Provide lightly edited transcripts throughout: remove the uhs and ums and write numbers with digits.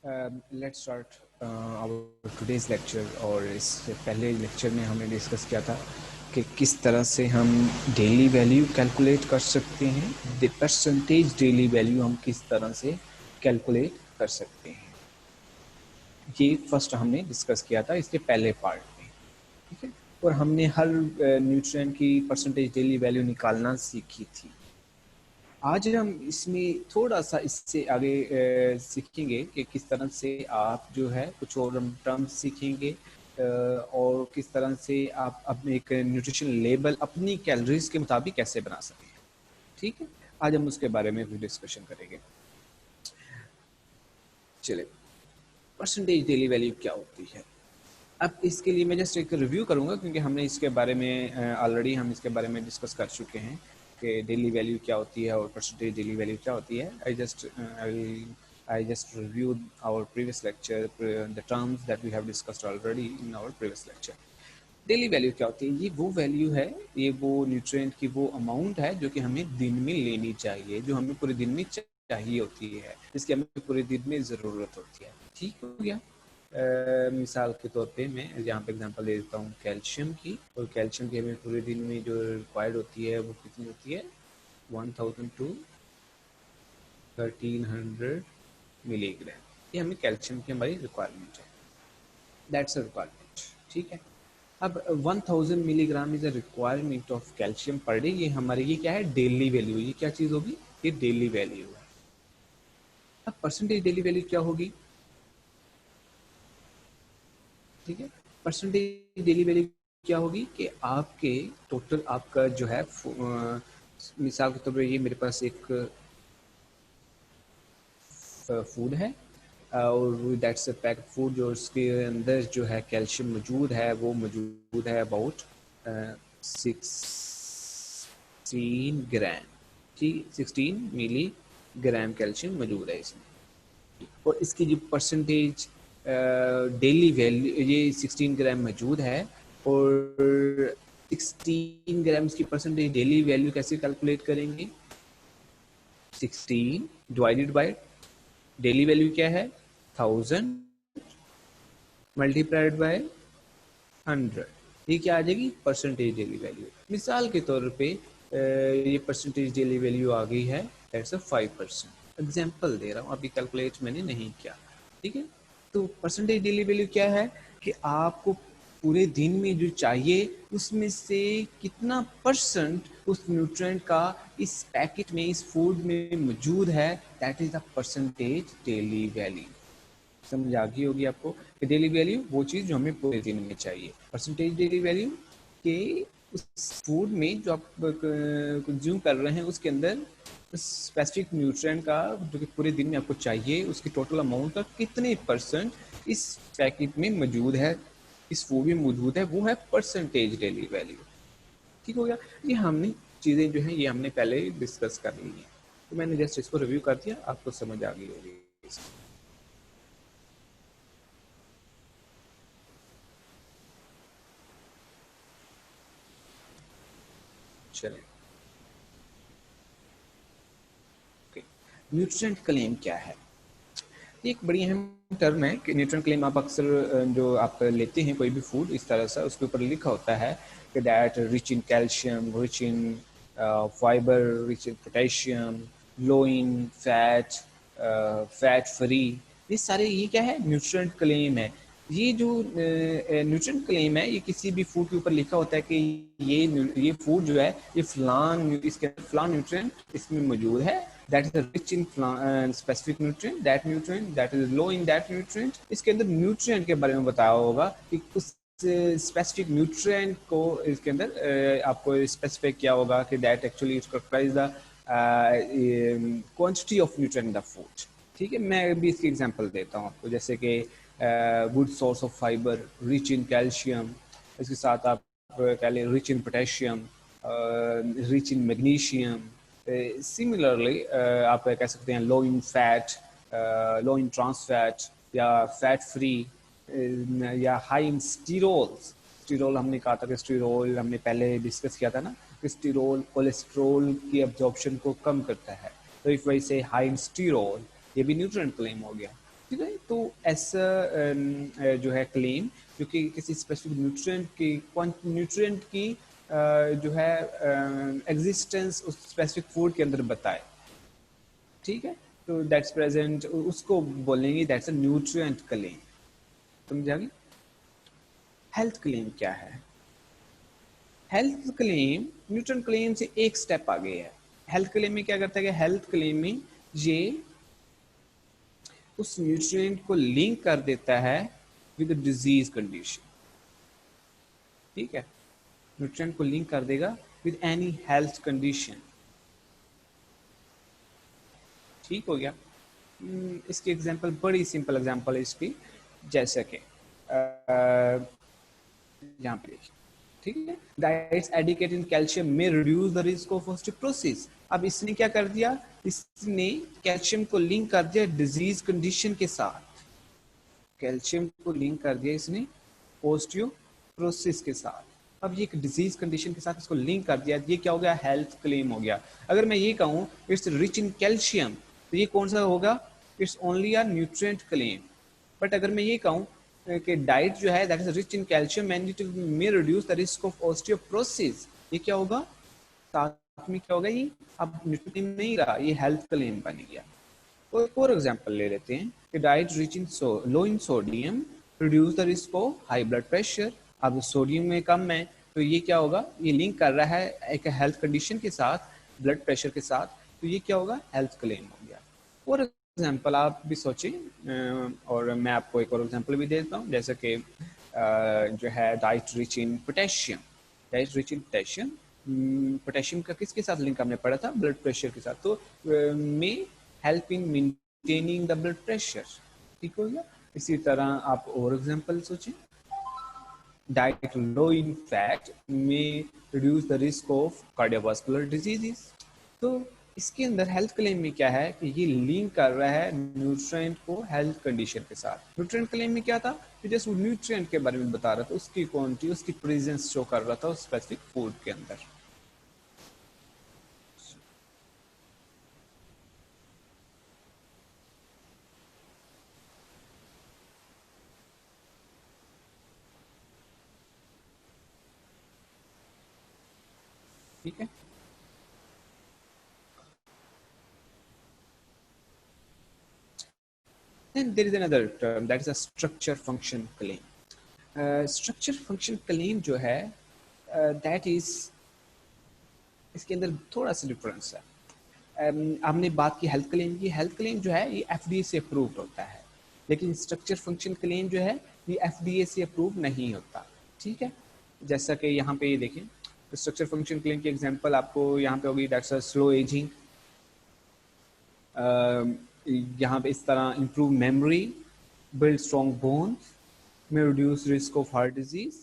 Let's start our today's lecture. और इससे पहले लेक्चर में हमने डिस्कस किया था कि किस तरह से हम डेली वैल्यू कैलकुलेट कर सकते हैं। द परसेंटेज डेली वैल्यू हम किस तरह से कैलकुलेट कर सकते हैं, ये फर्स्ट हमने डिस्कस किया था इसके पहले पार्ट में। ठीक है, और हमने हर न्यूट्रिएंट की परसेंटेज डेली वैल्यू निकालना सीखी थी। आज हम इसमें थोड़ा सा इससे आगे सीखेंगे कि किस तरह से आप जो है कुछ और हम टर्म्स सीखेंगे और किस तरह से आप अपने एक न्यूट्रिशन लेबल अपनी कैलोरीज के मुताबिक कैसे बना सकें। ठीक है, आज हम उसके बारे में भी डिस्कशन करेंगे। चलिए, परसेंटेज डेली वैल्यू क्या होती है। अब इसके लिए मैं जस्ट एक रिव्यू करूंगा क्योंकि हमने इसके बारे में ऑलरेडी हम इसके बारे में डिस्कस कर चुके हैं कि डेली वैल्यू क्या होती है और परसेंटेज डेली वैल्यू क्या होती है। I just review our previous lecture, the terms that we have discussed already in our previous lecture. Daily value क्या होती है? ये वो वैल्यू है, ये वो न्यूट्रिएंट की वो अमाउंट है जो कि हमें दिन में लेनी चाहिए, जो हमें पूरे दिन में चाहिए होती है, जिसकी हमें पूरे दिन में ज़रूरत होती है। ठीक हो गया। मिसाल के तौर पे मैं यहाँ पे एग्जांपल दे देता हूँ कैल्शियम की। और कैल्शियम की हमें पूरे दिन में जो रिक्वायर्ड होती है वो कितनी होती है? 1000 to 1300 मिलीग्राम। ये हमें कैल्शियम की हमारी रिक्वायरमेंट है, दैट्स अ रिक्वायरमेंट। ठीक है, अब 1000 milligram is a requirement of calcium per day. ये हमारी ये क्या है? Daily value. ये क्या चीज़ होगी? ये डेली वैल्यू है। अब परसेंटेज डेली वैल्यू क्या होगी? ठीक है, परसेंटेज डेली वैल्यू क्या होगी कि आपके टोटल आपका जो है मिसाल के तौर पर ये मेरे पास एक फूड है और दैट्स अ पैक्ड फूड, जो उसके अंदर जो है कैल्शियम मौजूद है वो मौजूद है अबाउट 16 ग्राम। ठीक, 16 मिली ग्राम कैल्शियम मौजूद है इसमें। और इसकी जो परसेंटेज डेली वैल्यू, ये 16 ग्राम मौजूद है और 16 ग्राम की परसेंटेज डेली वैल्यू कैसे कैलकुलेट करेंगे? 16 डिवाइडेड बाय डेली वैल्यू क्या है? 1000 मल्टीप्लाइड बाय 100। ये क्या आ जाएगी? Percentage daily value. मिसाल के तौर पे ये परसेंटेज डेली वैल्यू आ गई है, दैट्स अ 5%। एग्जाम्पल दे रहा हूँ, अभी कैलकुलेट मैंने नहीं किया। ठीक है, तो परसेंटेज डेली वैल्यू क्या है कि आपको पूरे दिन में जो चाहिए उसमें से कितना परसेंट उस न्यूट्रिएंट का इस पैकेट में, इस फूड में मौजूद है, that is the percentage daily value. समझ आ गई होगी आपको कि डेली वैल्यू वो चीज़ जो हमें पूरे दिन में चाहिए। परसेंटेज डेली वैल्यू के उस फूड में जो आप कंज्यूम कर रहे हैं उसके अंदर स्पेसिफिक न्यूट्रिएंट का जो कि पूरे दिन में आपको चाहिए, उसकी टोटल अमाउंट का कितने परसेंट इस पैकेट में मौजूद है, इस फूड में मौजूद है, वो है परसेंटेज डेली वैल्यू। ठीक हो गया। ये हमने चीज़ें जो है ये हमने पहले डिस्कस कर ली हैं, तो मैंने जस्ट इसको रिव्यू कर दिया, आपको समझ आ गई होगी। चलिए, न्यूट्रिएंट क्लेम क्या है? ये एक बड़ी अहम टर्म है कि न्यूट्रिएंट क्लेम आप अक्सर जो आप लेते हैं कोई भी फूड इस तरह से, उसके ऊपर लिखा होता है कि that rich in calcium, rich in fibre, rich in potassium, low in fat, fat free. ये सारे ये क्या है? न्यूट्रिएंट क्लेम है। ये जो न्यूट्रिएंट क्लेम है ये किसी भी फूड के ऊपर लिखा होता है कि ये फूड जो है ये फलान, इसके फलान न्यूट्रिएंट इसमें मौजूद है, that is rich in specific nutrient, that nutrient that is low in that nutrient। इसके अंदर न्यूट्रिएंट के बारे में बताया होगा कि उस स्पेसिफिक न्यूट्रिएंट को इसके अंदर आपको स्पेसिफाई किया होगा कि that actually it comprise the quantity of nutrient in the food. ठीक है, मैं भी इसकी एग्जांपल देता हूँ आपको, जैसे कि good source of fibre, rich in calcium, इसके साथ आप कह लें rich in potassium, rich in magnesium. Similarly आप कह सकते हैं लो इन fat, low in trance fat, या फैट फ्री, या हाई इन स्टीरोल्स। स्टीरोल हमने कहा था कि स्टीरोल हमने पहले डिस्कस किया था ना कि स्टीरोल कोलेस्ट्रोल की एब्जॉर्प्शन को कम करता है, तो इस वजह से हाई इन स्टीरोल, ये भी न्यूट्रिएंट क्लेम हो गया। ठीक है। तो ऐसा जो है क्लेम जो कि किसी स्पेसिफिक न्यूट्रिएंट की जो है एग्जिस्टेंस उस स्पेसिफिक फूड के अंदर बताए, ठीक है। तो दैट्स प्रेजेंट, उसको बोलेंगे दैट्स अ न्यूट्रिएंट क्लेम। समझा? हेल्थ क्लेम क्या है? हेल्थ क्लेम न्यूट्रिएंट क्लेम से एक स्टेप आगे है। हेल्थ क्लेम में क्या करता है कि हेल्थ क्लेम में ये उस न्यूट्रिएंट को लिंक कर देता है विद डिजीज कंडीशन, ठीक है। न्यूट्रिएंट को लिंक कर देगा विद एनी हेल्थ कंडीशन, ठीक हो गया। इसकी एग्जांपल बड़ी सिंपल एग्जांपल है इसकी, जैसे कि यहाँ पे देखिए, ठीक है। डाइट्स एडिकेट इन कैल्शियम में reduce the risk of osteoporosis. अब इसने क्या कर दिया, इसने कैल्शियम को लिंक कर दिया डिजीज कंडीशन के साथ, कैल्शियम को लिंक कर दिया इसने ऑस्टियोपोरोसिस के साथ। अब ये एक डिजीज कंडीशन के साथ इसको लिंक कर दिया, ये क्या हो गया, हेल्थ क्लेम हो गया। अगर मैं ये कहूँ इट्स रिच इन कैल्शियम, तो ये कौन सा होगा, it's only a nutrient claim. But अगर मैं ये कहूँ कि डाइट जो है that is rich in calcium and it may reduce the risk of osteoporosis, ये क्या होगा, साथ में क्या होगा, ये अब न्यूट्रिएंट नहीं रहा, ये हेल्थ क्लेम बन गया। तो एक और एग्जांपल ले लेते हैं कि diet rich in low in sodium reduce the risk of high blood pressure. अब सोडियम में कम है तो ये क्या होगा, ये लिंक कर रहा है एक हेल्थ कंडीशन के साथ, ब्लड प्रेशर के साथ, तो ये क्या होगा, हेल्थ क्लेम हो गया। और एग्जांपल आप भी सोचिए, और मैं आपको एक और एग्जांपल भी देता हूँ, जैसे कि जो है diet rich in potassium, diet rich in potassium, potassium का किसके साथ लिंक हमने पढ़ा था, ब्लड प्रेशर के साथ, तो में help in maintaining the blood pressure, ठीक हो गया। इसी तरह आप और एग्जांपल सोचें, डाइट लो इन फैट में reduce the risk of cardiovascular diseases. तो इसके अंदर हेल्थ क्लेम में क्या है कि ये लिंक कर रहा है न्यूट्रिएंट को हेल्थ कंडीशन के साथ। न्यूट्रिएंट क्लेम में क्या था कि जस्ट वो न्यूट्रिएंट के बारे में बता रहा था, उसकी क्वांटिटी, उसकी प्रेजेंस शो कर रहा था उस स्पेसिफिक फूड के अंदर। ठीक है। Then there is another term that is a structure function claim. Structure function claim जो है that is, इसके अंदर थोड़ा सा डिफरेंस है। हमने बात की हेल्थ क्लेम की, हेल्थ क्लेम जो है ये एफडीए से अप्रूव्ड होता है, लेकिन स्ट्रक्चर फंक्शन क्लेम जो है ये एफडीए से अप्रूव नहीं होता, ठीक है। जैसा कि यहाँ पे ये देखें, स्ट्रक्चर फंक्शन क्लेम की एग्जांपल आपको यहाँ पे होगी, दैट्स अ स्लो एजिंग, यहाँ पे इस तरह improve memory, build strong bones, may reduce risk of heart disease,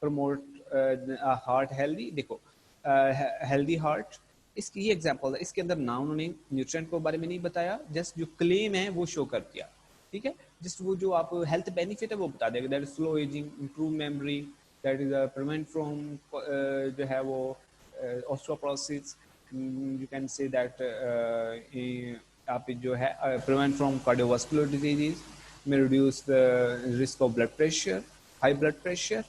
promote heart healthy। देखो healthy heart, इसकी ये एग्जांपल है, इसके अंदर ना उन्होंने न्यूट्रिएंट के बारे में नहीं बताया, जस्ट जो क्लेम है वो शो कर दिया, ठीक है। जस्ट वो जो आप हेल्थ बेनिफिट है वो बता देगा, that is slow ageing, improve memory, that is prevent from जो है वो osteoporosis, you can say that आप जो है प्रिवेंट फ्रॉम कार्डियोवास्कुलर डिजीजेस, में reduce the risk of blood pressure, high blood pressure.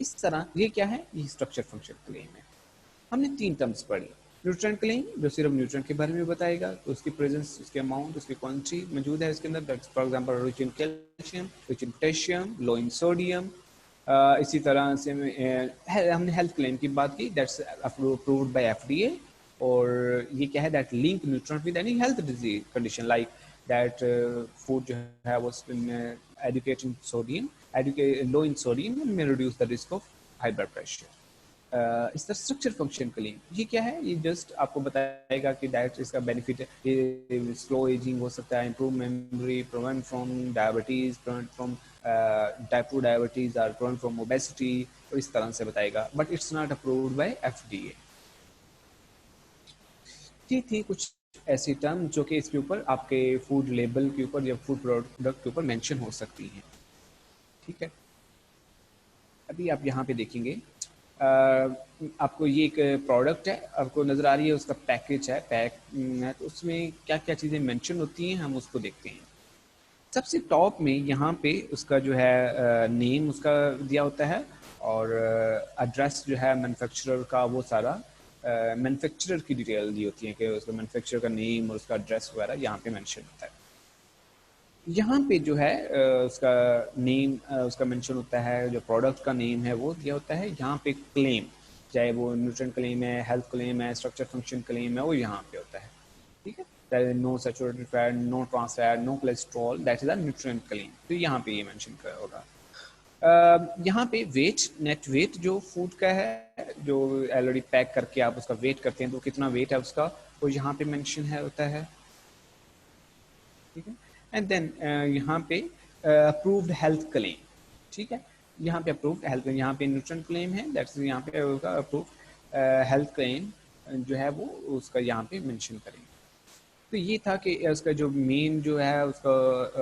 इस तरह ये क्या है, ये स्ट्रक्चर फंक्शन क्लेम है। हमने तीन टर्म्स पढ़ी, न्यूट्रिएंट क्लेम जो सिर्फ न्यूट्रिएंट के बारे में बताएगा, तो उसकी प्रेजेंस, उसके अमाउंट, उसकी क्वांटिटी मौजूद है इसके अंदर, for example rich in calcium, rich in potassium, low in sodium. इसी तरह से हमने हेल्थ क्लेम की बात की, दैट्स अप्रूव्ड बाय एफडीए, और ये क्या है, that link nutrient with any health disease condition, like that food जो है वो adequate in sodium, low in sodium में reduce the risk of high blood pressure. इस तरह स्ट्रक्चर फंक्शन क्लेम ये क्या है, ये जस्ट आपको बताएगा कि डाइट इसका बेनिफिट है, ये स्लो एजिंग हो सकता है, improve memory, prevent from diabetes, prevent from type 2 diabetes और प्रिवेंट फ्रॉम ओबेसिटी, और इस तरह से बताएगा, but it's not approved by FDA. ये थी कुछ ऐसी टर्म जो कि इसके ऊपर आपके फूड लेबल के ऊपर या फूड प्रोडक्ट के ऊपर मेंशन हो सकती हैं, ठीक है। अभी आप यहाँ पे देखेंगे, आपको ये एक प्रोडक्ट है, आपको नज़र आ रही है, उसका पैकेज है, पैक है, तो उसमें क्या क्या चीज़ें मेंशन होती हैं हम उसको देखते हैं। सबसे टॉप में यहाँ पे उसका जो है नेम उसका दिया होता है, और एड्रेस जो है मैन्युफैक्चरर का, वो सारा मैन्युफैक्चरर की डिटेल दी होती है कि उसका मैन्युफैक्चरर का नेम और उसका एड्रेस वगैरह यहाँ पे मेंशन होता है। यहाँ पे जो है उसका नेम उसका मेंशन होता है, जो प्रोडक्ट का नेम है वो दिया होता है। यहाँ पे क्लेम, चाहे वो न्यूट्रिएंट क्लेम है, हेल्थ क्लेम है, स्ट्रक्चर फंक्शन क्लेम है, वो यहाँ पे होता है। ठीक है, no saturated fat, no trans fat, no cholesterol, that is a nutrient claim, तो यहाँ पे ये मेंशन होगा। यहाँ पे वेट, नेट वेट जो फूड का है, जो ऑलरेडी पैक करके आप उसका वेट करते हैं, तो कितना वेट है उसका, वो यहाँ पे मेंशन है होता है। ठीक है, एंड देन यहाँ पे अप्रूव्ड हेल्थ क्लेम। ठीक है, यहाँ पे अप्रूव्ड हेल्थ, यहाँ पे न्यूट्रिएंट क्लेम है, दैट्स यहाँ पे उसका अप्रूव्ड हेल्थ क्लेम जो है वो उसका यहाँ पे मेंशन करेंगे। तो ये था कि उसका जो मेन जो है उसका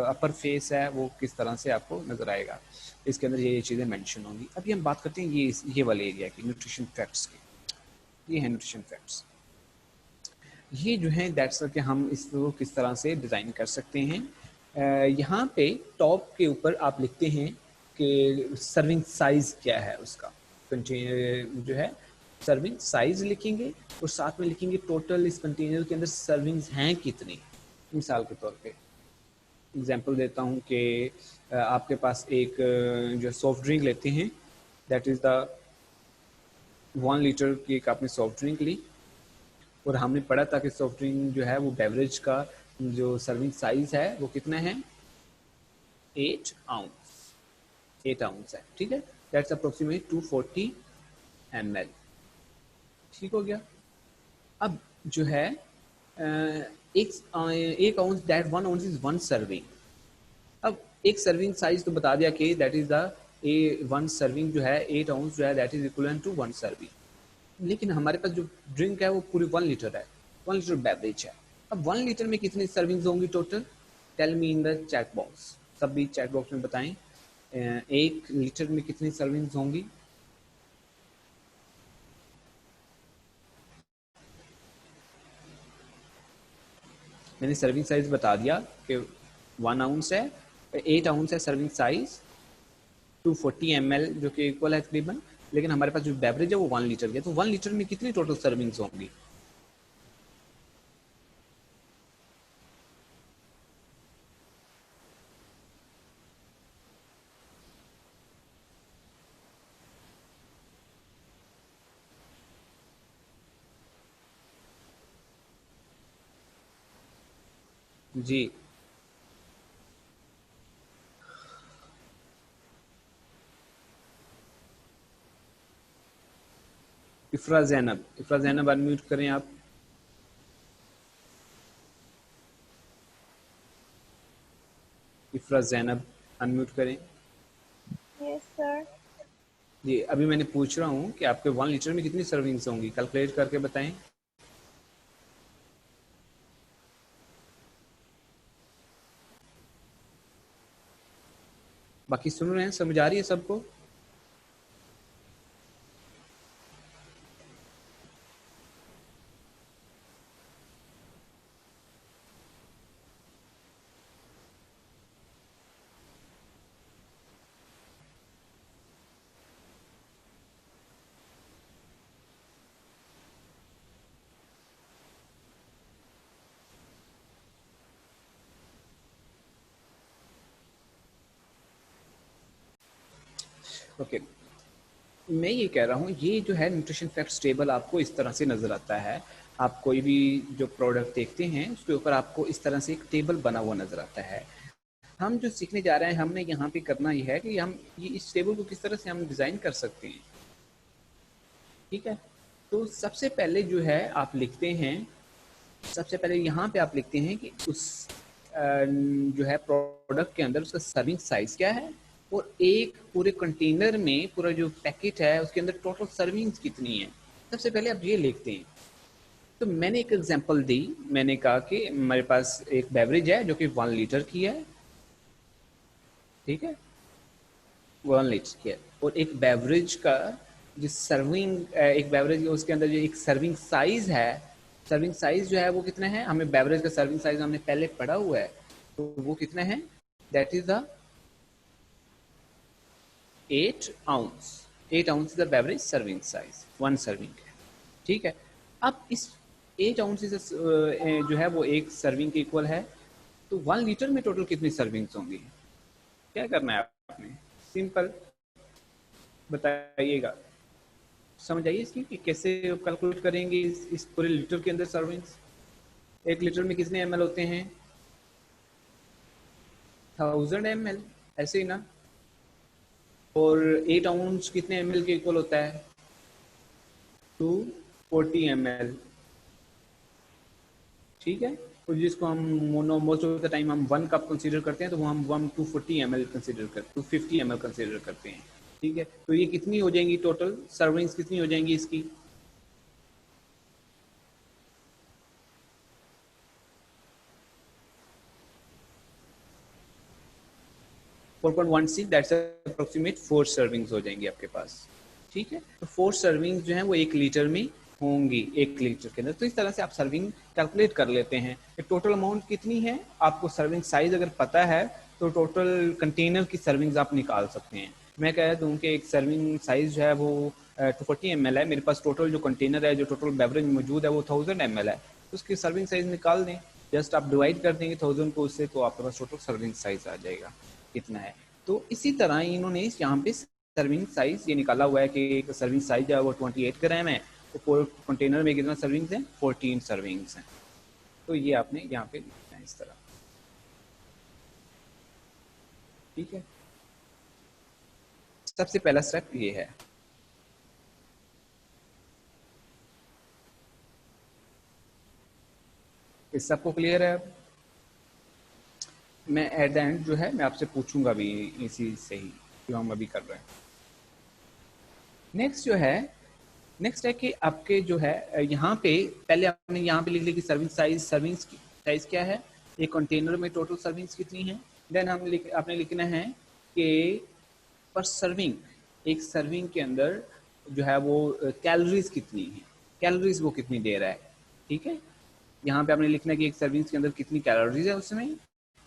अपर फेस है वो किस तरह से आपको नजर आएगा, इसके अंदर ये चीज़ें मेंशन होंगी। अभी हम बात करते हैं ये वाले एरिया की, न्यूट्रिशन फैक्ट्स की। ये है न्यूट्रिशन फैक्ट्स, ये जो है दैट्स कि हम इसको किस तरह से डिज़ाइन कर सकते हैं। यहाँ पे टॉप के ऊपर आप लिखते हैं कि सर्विंग साइज़ क्या है उसका, कंटेनर जो है सर्विंग साइज लिखेंगे, और साथ में लिखेंगे टोटल इस कंटेनर के अंदर सर्विंग्स हैं कितनी। मिसाल के तौर पे एग्जांपल देता हूँ कि आपके पास एक जो सॉफ्ट ड्रिंक लेते हैं, दैट इज़ द 1 लीटर की एक आपने सॉफ्ट ड्रिंक ली, और हमने पढ़ा था कि सॉफ्ट ड्रिंक जो है वो बेवरेज का जो सर्विंग साइज है वो कितना है, 8 आउंस, 8 आउंस है। ठीक है, दैट्स अप्रोक्सीमेट 240 ml। ठीक हो गया। अब जो है एक ounce, that 1 ounce is 1 serving. अब एक सर्विंग साइज तो बता दिया कि दैट इज द 1 सर्विंग जो है 8 आउंस जो है that is equivalent to 1 serving. लेकिन हमारे पास जो ड्रिंक है वो पूरी 1 लीटर है, 1 लीटर बेवरेज है। अब 1 लीटर में कितनी सर्विंग्स होंगी total, tell me in the chat box, सब भी चैट बॉक्स में बताएं। 1 लीटर में कितनी सर्विंग्स होंगी? मैंने सर्विंग साइज बता दिया कि 1 आउंस है, 8 आउंस है सर्विंग साइज, 240 ml जो कि इक्वल है तकरीबन। लेकिन हमारे पास जो बेवरेज है वो 1 लीटर की है, तो 1 लीटर में कितनी टोटल सर्विंग्स होंगी? जी, इफ्रा जैनब, इफ्रा जैनब अनम्यूट करें आप। इफ्रा जैनब अनम्यूट करें। Yes sir. जी, अभी मैंने पूछ रहा हूँ कि आपके 1 लीटर में कितनी सर्विंग्स होंगी, कैलकुलेट करके बताएं। बाकी सुन रहे हैं, समझ आ रही है सबको? ओके, मैं ये कह रहा हूँ, ये जो है न्यूट्रिशन फैक्ट्स टेबल आपको इस तरह से नज़र आता है। आप कोई भी जो प्रोडक्ट देखते हैं उसके ऊपर आपको इस तरह से एक टेबल बना हुआ नज़र आता है। हम जो सीखने जा रहे हैं, हमने यहाँ पे करना ये है कि हम ये इस टेबल को किस तरह से हम डिज़ाइन कर सकते हैं। ठीक है, तो सबसे पहले जो है आप लिखते हैं, सबसे पहले यहाँ पे आप लिखते हैं कि उस जो है प्रोडक्ट के अंदर उसका सर्विंग साइज क्या है, और एक पूरे कंटेनर में पूरा जो पैकेट है उसके अंदर टोटल सर्विंग्स कितनी है, सबसे पहले आप ये लिखते हैं। तो मैंने एक एग्जांपल दी, मैंने कहा कि मेरे पास एक बेवरेज है जो कि 1 लीटर की है। ठीक है, 1 लीटर की है, और एक बेवरेज का जो सर्विंग, एक बेवरेज उसके अंदर जो एक सर्विंग साइज है, सर्विंग साइज जो है वो कितना है, हमें बेवरेज का सर्विंग साइज हमने पहले पढ़ा हुआ है, तो वो कितना है that is the 8 ounce. 8 ounce is the beverage serving size, 1 serving है, ठीक है। अब इस 8 ounce जो है वो एक सर्विंग के इक्वल है, तो 1 लीटर में टोटल कितनी सर्विंग्स होंगी? क्या करना है आपने? सिंपल बताइएगा, समझ आइए इसकी कि कैसे कैलकुलेट करेंगे इस पूरे लीटर के अंदर सर्विंग्स। 1 लीटर में कितने ml होते हैं? 1000 ml, ऐसे ही ना। और 8 आउंस कितने ml के इक्वल होता है? 240 ml, ठीक है। और जिसको हम मोस्ट ऑफ द टाइम हम 1 कप कंसीडर करते हैं, तो वो हम 240 ml कंसीडर करते, 250 ml कंसीडर करते हैं, ठीक है। तो ये कितनी हो जाएंगी टोटल सर्विंग्स, कितनी हो जाएंगी इसकी? 4.16, दैट्स अप्रोक्सीमेट 4 सर्विंग्स हो जाएंगी आपके पास, ठीक है। तो 4 सर्विंग्स जो हैं वो 1 लीटर में होंगी, 1 लीटर के अंदर। तो इस तरह से आप सर्विंग कैलकुलेट कर लेते हैं। टोटल अमाउंट कितनी है, आपको सर्विंग साइज अगर पता है तो टोटल कंटेनर की सर्विंग्स आप निकाल सकते हैं। मैं कह दूं कि एक सर्विंग साइज जो है वो 240 ml है, मेरे पास टोटल जो कंटेनर है, जो टोटल बेवरेज मौजूद है वो 1000 ml है, तो उसकी सर्विंग साइज निकाल दें। जस्ट आप डिवाइड कर देंगे 1000 को उससे, तो आपके पास टोटल सर्विंग साइज आ जाएगा कितना है। तो इसी तरह इन्होंने यहाँ पे सर्विंग साइज ये निकाला हुआ है कि एक सर्विंग साइज है वो 28 ग्राम है, तो कंटेनर में कितना सर्विंग्स हैं? 14 सर्विंग्स हैं। तो ये आपने यहाँ पे लिखना है इस तरह, ठीक है। सबसे पहला स्टेप ये है। इस सबको क्लियर है? मैं एट द एंड जो है मैं आपसे पूछूंगा भी इसी से ही जो हम अभी कर रहे हैं। नेक्स्ट जो है, नेक्स्ट है कि आपके जो है यहाँ पे पहले आपने यहाँ पे लिख लिया कि सर्विंग साइज क्या है, एक कंटेनर में टोटल सर्विंग्स कितनी है। देन आपने लिखना है कि पर सर्विंग, एक सर्विंग के अंदर जो है वो कैलोरीज कितनी है, कैलोरीज वो कितनी दे रहा है, ठीक है। यहाँ पे आपने लिखना है कि एक सर्विंग्स के अंदर कितनी कैलोरीज है उसमें,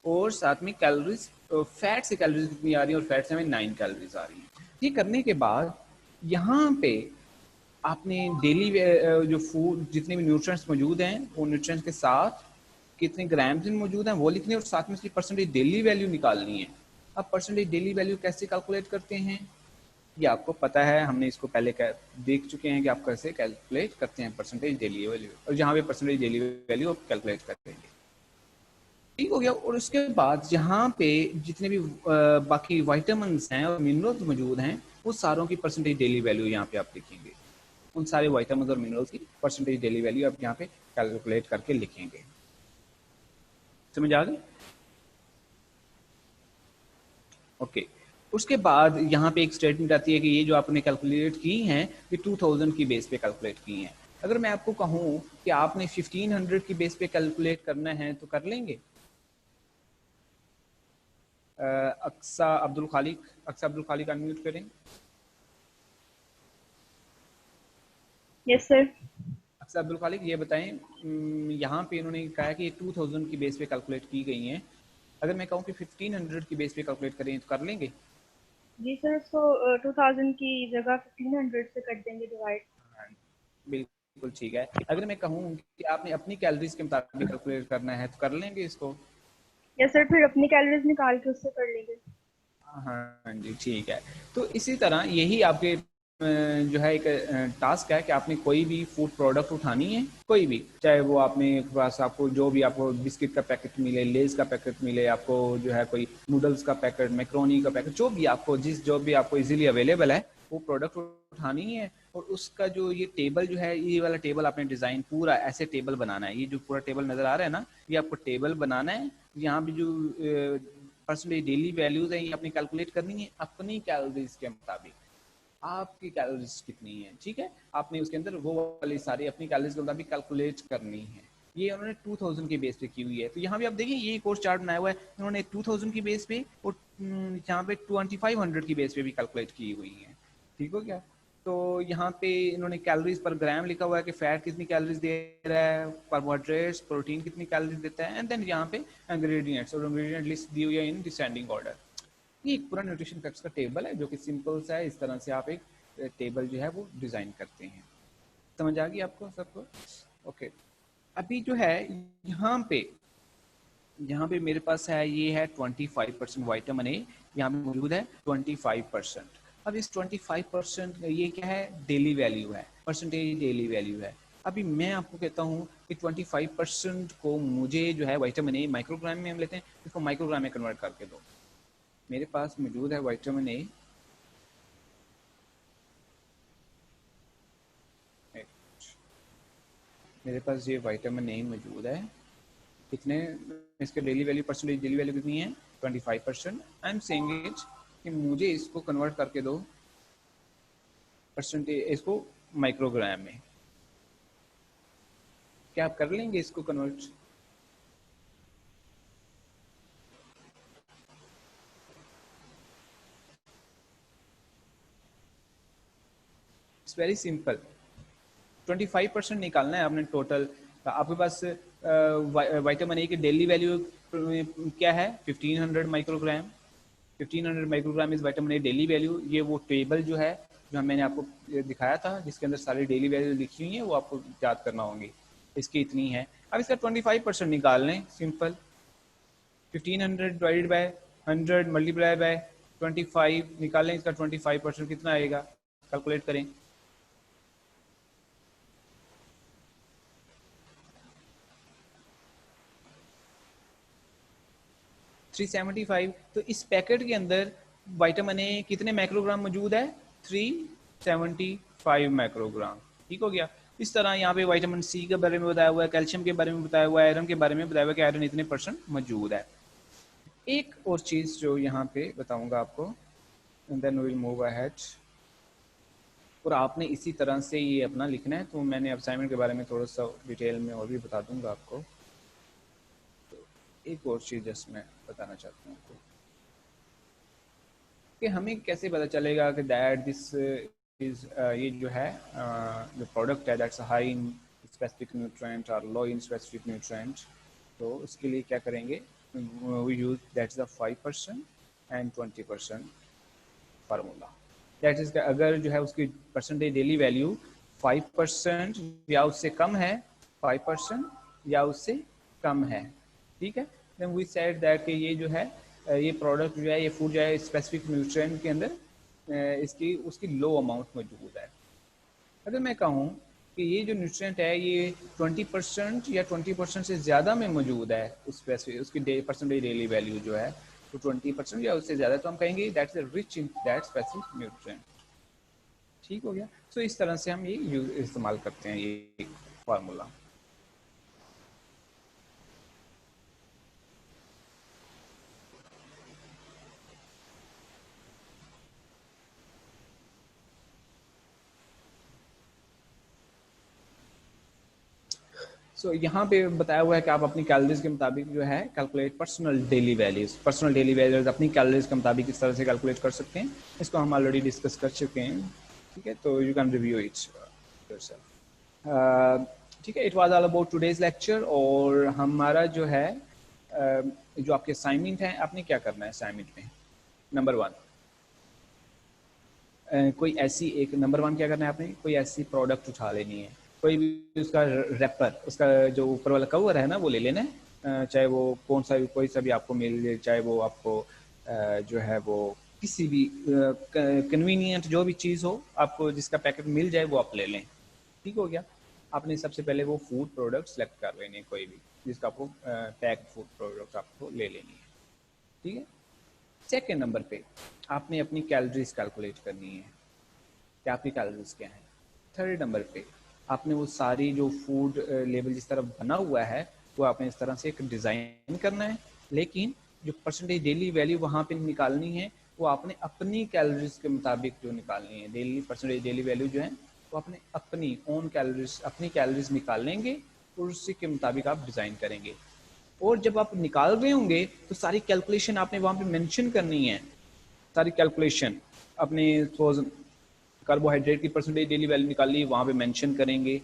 और साथ में कैलोरीज, फैट से कैलोरीज कितनी आ रही है, और फैट से हमें 9 कैलोरीज आ रही है। ये करने के बाद यहाँ पे आपने डेली जो फूड जितने भी न्यूट्रिएंट्स मौजूद हैं वो न्यूट्रिएंट्स के साथ कितने ग्राम्स में मौजूद हैं वो लिखने, और साथ में इसकी परसेंटेज डेली वैल्यू निकालनी है। अब परसेंटेज डेली वैल्यू कैसे कैलकुलेट करते हैं ये आपको पता है, हमने इसको पहले देख चुके हैं कि आप कैसे कैलकुलेट करते हैं परसेंटेज डेली वैल्यू, और जहाँ पे परसेंटेज डेली वैल्यू आप कैलकुलेट करते हैं, ठीक हो गया। और उसके बाद यहाँ पे जितने भी बाकी वाइटामिन्स हैं और मिनरल्स मौजूद हैं वो सारों की परसेंटेज डेली वैल्यू यहाँ पे आप लिखेंगे। उन सारे वाइटामिन्स और मिनरल्स की परसेंटेज डेली वैल्यू आप यहाँ पे कैलकुलेट करके लिखेंगे। समझ आ गई? ओके। उसके बाद यहाँ पे एक स्टेटमेंट आती है कि ये जो आपने कैलकुलेट की हैं ये 2000 की बेस पे कैलकुलेट की हैं। अगर मैं आपको कहूँ कि आपने 1500 की बेस पे कैलकुलेट करना है तो कर लेंगे? अक्सा अब्दुल खालिक अनम्यूट करें। Yes sir. अक्सा अब्दुल खालिक ये बताएं, यहाँ पे इन्होंने कहा कि 2000 की बेस पे कैलकुलेट की गई हैं, अगर मैं कहूँ कि 1500 की बेस पे कैलकुलेट करें तो कर लेंगे? जी सर, इसको 2000 की जगह 1500 से कर देंगे डिवाइड। हाँ, बिल्कुल ठीक है। अगर मैं कहूँ कि आपने अपनी कैलोरीज के मुताबिक कैलकुलेट करना है तो कर लेंगे इसको? यस सर, फिर अपनी कैलोरीज निकाल के उससे कर लेंगे। हाँ जी ठीक है। तो इसी तरह यही आपके जो है एक टास्क है कि आपने कोई भी फूड प्रोडक्ट उठानी है, कोई भी, चाहे वो आपने पास आपको जो भी आपको बिस्किट का पैकेट मिले, लेज का पैकेट मिले, आपको जो है कोई नूडल्स का पैकेट, मैक्रोनी का पैकेट, जो भी आपको जो भी आपको इजीली अवेलेबल है वो प्रोडक्ट उठानी है। और उसका जो ये टेबल जो है, ये वाला टेबल आपने डिजाइन पूरा ऐसे टेबल बनाना है। ये जो पूरा टेबल नजर आ रहा है ना, ये आपको टेबल बनाना है। यहाँ पे जो परसेंटेज डेली वैल्यूज है ये आपने कैलकुलेट करनी है अपनी कैलोरीज के मुताबिक, आपकी कैलोरीज कितनी है, ठीक है। आपने उसके अंदर वो वाली सारी अपनी कैलोरीज के मुताबिक कैलकुलेट करनी है। ये उन्होंने 2000 के बेस पे की हुई है। तो यहाँ भी आप देखिए ये कोर्स चार्ट बनाया हुआ है इन्होंने 2000 की बेस पे, और यहाँ पे 2500 की बेस पे भी कैलकुलेट की हुई है। ठीक हो गया? तो यहाँ पे इन्होंने कैलोरीज पर ग्राम लिखा हुआ है कि फैट कितनी कैलोरीज दे रहा है, कार्बोहाइड्रेट्स प्रोटीन कितनी कैलोरीज देता है, एंड देन यहाँ पे इंग्रेडिएंट्स और इंग्रेडिएंट लिस्ट दी हुई है इन डिसेंडिंग ऑर्डर। ये एक पूरा न्यूट्रिशन फैक्ट्स का टेबल है जो कि सिंपल सा है। इस तरह से आप एक टेबल जो है वो डिजाइन करते हैं। समझ आ गई आपको सबको? ओके, अभी जो है यहाँ पे मेरे पास है, ये है 25% वाइटामिन ए यहाँ पे मौजूद है 25%। अब इस 25% ये क्या है, डेली वैल्यू है, परसेंटेज डेली वैल्यू है। अभी मैं आपको कहता हूँ कि 25% को मुझे जो है वाइटामिन ए माइक्रोग्राम में हम लेते हैं, इसको माइक्रोग्राम में कन्वर्ट करके दो। मेरे पास मौजूद है वाइटामिन ए, मेरे पास ये वाइटामिन ए मौजूद है, कितने इसके daily value, percentage daily value कितनी है 25%। आई एम सेइंग इट कि मुझे इसको कन्वर्ट करके दो परसेंटेज, इसको माइक्रोग्राम में। क्या आप कर लेंगे इसको कन्वर्ट? It's very simple. 25% निकालना है आपने टोटल। आपके पास वाइटामिन ए की डेली वैल्यू क्या है 1500 microgram. 1500 microgram is vitamin A daily value. ये वो टेबल जो है जो मैंने आपको दिखाया था जिसके अंदर सारी डेली वैल्यू लिखी हुई है, वो आपको याद करना होंगी। इसकी इतनी है। अब इसका 25% निकाल लें, simple. 1500 divided by 100 multiply by 25 निकालें, इसका 25% कितना आएगा, कैलकुलेट करें। 375। तो इस पैकेट के अंदर विटामिन ए कितने माइक्रोग्राम मौजूद है, 375 माइक्रोग्राम। ठीक हो गया। इस तरह यहाँ पे विटामिन सी के बारे में बताया हुआ है, कैल्शियम के बारे में बताया हुआ है, आयरन के बारे में बताया हुआ है कि आयरन इतने परसेंट मौजूद है। एक और चीज जो यहाँ पे बताऊंगा आपको, and then we will move ahead. और आपने इसी तरह से ये अपना लिखना है। तो मैंने असाइनमेंट के बारे में थोड़ा सा डिटेल में और भी बता दूंगा आपको। तो एक और चीज जिसमें बताना चाहता हूँ आपको कि हमें कैसे पता चलेगा कि दैट दिस इज ये जो है जो प्रोडक्ट है that's high in specific nutrient और लो इन स्पेसिफिक न्यूट्रिएंट। तो उसके लिए क्या करेंगे, we use that's the 5% and 20% formula. That is अगर जो है उसकी परसेंटेज डेली वैल्यू 5% या उससे कम है, 5% या उससे कम है, ठीक है, देन वी सेड दैट कि ये जो है ये प्रोडक्ट जो है, ये फूड जो है स्पेसिफिक न्यूट्रिएंट के अंदर इसकी उसकी लो अमाउंट मौजूद है। अगर मैं कहूँ कि ये जो न्यूट्रिएंट है ये 20% या 20% से ज़्यादा में मौजूद है, उसकी परसेंटेज डेली वैल्यू जो है तो 20% या उससे ज़्यादा, तो हम कहेंगे that's rich in that specific nutrient. ठीक हो गया। सो इस तरह से हम ये इस्तेमाल करते हैं ये फार्मूला। सो यहाँ पे बताया हुआ है कि आप अपनी कैलोरीज के मुताबिक जो है calculate personal daily values. Personal daily values अपनी कैलोरीज के मुताबिक इस तरह से कैलकुलेट कर सकते हैं। इसको हम ऑलरेडी डिस्कस कर चुके हैं, ठीक है, तो you can review it yourself. ठीक है, it was all about today's lecture. और हमारा जो है जो आपके असाइनमेंट है, आपने क्या करना है असाइनमेंट में, नंबर 1 कोई ऐसी एक, नंबर 1 क्या करना है आपने, कोई ऐसी प्रोडक्ट उठा लेनी है, कोई भी उसका रैपर, उसका जो ऊपर वाला कवर है ना वो ले लेना है, चाहे वो कौन सा भी, कोई सा भी आपको मिल जाए, चाहे वो आपको जो है वो किसी भी कन्वीनियंट जो भी चीज़ हो आपको, जिसका पैकेट मिल जाए वो आप ले लें। ठीक हो गया। आपने सबसे पहले वो फूड प्रोडक्ट सेलेक्ट कर लेने हैं, कोई भी जिसका आपको पैक्ड फूड प्रोडक्ट आपको ले लेनी है, ठीक है। सेकेंड नंबर पे आपने अपनी कैलोरीज कैलकुलेट करनी है कि आपकी कैलोरीज क्या है। थर्ड नंबर पे आपने वो सारी जो फूड लेबल जिस तरह बना हुआ है वो आपने इस तरह से एक डिज़ाइन करना है, लेकिन जो परसेंटेज डेली वैल्यू वहाँ पे निकालनी है वो आपने अपनी कैलोरीज के मुताबिक जो निकालनी है। डेली परसेंटेज डेली वैल्यू जो है वो आपने अपनी ओन कैलोरीज, अपनी कैलोरीज निकाल लेंगे और उसी के मुताबिक आप डिज़ाइन करेंगे। और जब आप निकाल रहे होंगे तो सारी कैलकुलेशन आपने वहाँ पे मेंशन करनी है, सारी कैलकुलेशन अपने कार्बोहाइड्रेट की परसेंटेज डेली वैल्यू निकाली, वहाँ पे मेंशन करेंगे,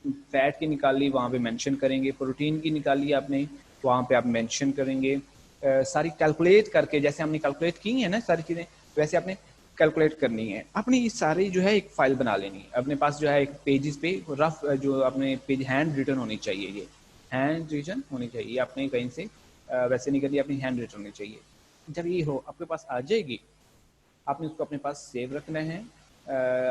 फैट की निकाली, वहाँ पे मेंशन करेंगे, प्रोटीन की निकाली आपने, वहाँ पे आप मेंशन करेंगे। सारी कैलकुलेट करके, जैसे हमने कैलकुलेट की है ना सारी चीज़ें, वैसे आपने कैलकुलेट करनी है। आपने ये सारी जो है एक फाइल बना लेनी है अपने पास, जो है एक पेजेस पे रफ, जो अपने पेज हैंड रिटन होनी चाहिए, ये हैंड रिटन होनी चाहिए, आपने कहीं से वैसे नहीं करनी, अपनी हैंड रिटन होनी चाहिए। जब ये हो आपके पास आ जाएगी, आपने उसको अपने पास सेव रखना है।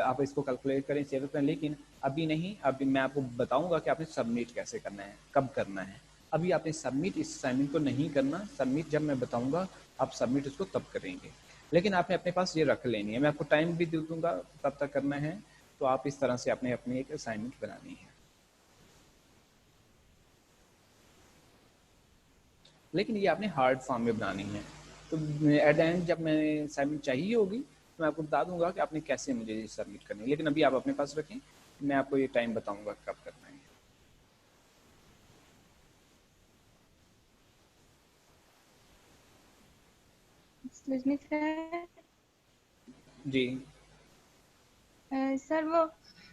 आप इसको कैलकुलेट करें, सेव करें, लेकिन अभी नहीं, अभी मैं आपको बताऊंगा कि आपने सबमिट कैसे करना है, कब करना है। अभी आपने सबमिट इस असाइनमेंट को नहीं करना, सबमिट जब मैं बताऊंगा आप सबमिट उसको तब करेंगे, लेकिन आपने अपने पास ये रख लेनी है। मैं आपको टाइम भी दे दूंगा तब तक करना है, तो आप इस तरह से आपने अपनी एक असाइनमेंट बनानी है, लेकिन ये आपने हार्ड फॉर्म में बनानी है। तो एट द एंड जब मैं असाइनमेंट चाहिए होगी तो मैं आपको बता दूंगा कि आपने कैसे मुझे सबमिट करनी है, लेकिन अभी आप अपने पास रखें, मैं आपको ये टाइम बताऊंगा कब करना है। Excuse me sir. जी सर वो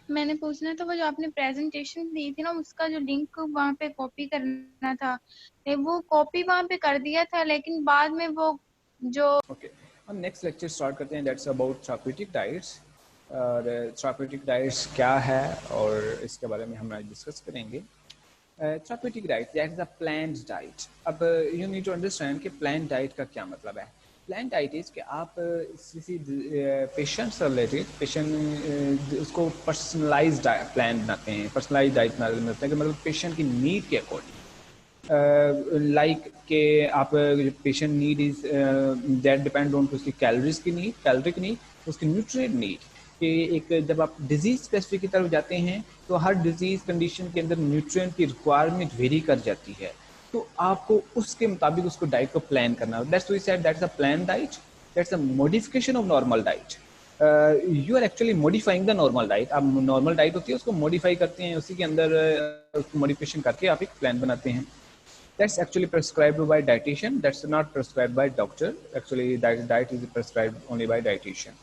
मैंने पूछना था, वो जो आपने प्रेजेंटेशन दी थी ना, उसका जो लिंक वहाँ पे कॉपी करना था, वो कॉपी वहाँ पे कर दिया था, लेकिन बाद में वो जो ओके, हम नेक्स्ट लेक्चर स्टार्ट करते हैं, दैट्स अबाउट थेरेप्यूटिक डाइट्स। और थेरेप्यूटिक डाइट्स क्या है और इसके बारे में हम आज डिस्कस करेंगे। Therapeutic diet that is a planned diet. अब यू नीड टू अंडरस्टैंड कि प्लान्ड डाइट का क्या मतलब है। प्लान्ड डाइट इज कि आप किसी पेशेंट से रिलेटेड, पेशेंट उसको पर्सनलाइज्ड प्लान बनाते हैं, पर्सनलाइज्ड डाइट बनाते हैं कि मतलब पेशेंट की नीड के अकॉर्डिंग, लाइक के आप patient need is that depend on उसकी कैलोरीज की नीड, कैलोरिक नीड, उसकी न्यूट्रिएंट नीड। कि एक जब आप डिजीज स्पेसिफिक की तरफ जाते हैं तो हर डिजीज कंडीशन के अंदर न्यूट्रिएंट की रिक्वायरमेंट वेरी कर जाती है, तो आपको उसके मुताबिक उसको डाइट को प्लान करना है। That's why we said that's a plan diet, that's a modification of normal diet. You are actually modifying the normal diet. आप नॉर्मल डाइट होती है उसको मॉडिफाई करते हैं, उसी के अंदर उसको मॉडिफिकेशन करके आप एक प्लान बनाते हैं। That's actually prescribed by dietitian. That's not prescribed by doctor. Actually, diet is prescribed only by dietitian.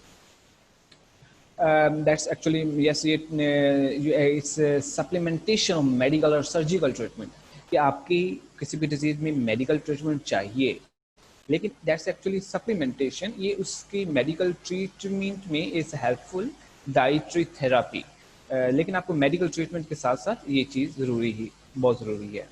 That's actually, yes, it's a supplementation of medical or surgical treatment. कि आपकी किसी भी डिजीज में मेडिकल ट्रीटमेंट चाहिए, लेकिन that's actually supplementation, ये उसकी medical treatment में इज हेल्पफुल डाइटरी थेरापी। लेकिन आपको मेडिकल ट्रीटमेंट के साथ साथ ये चीज़ ज़रूरी ही, बहुत ज़रूरी है।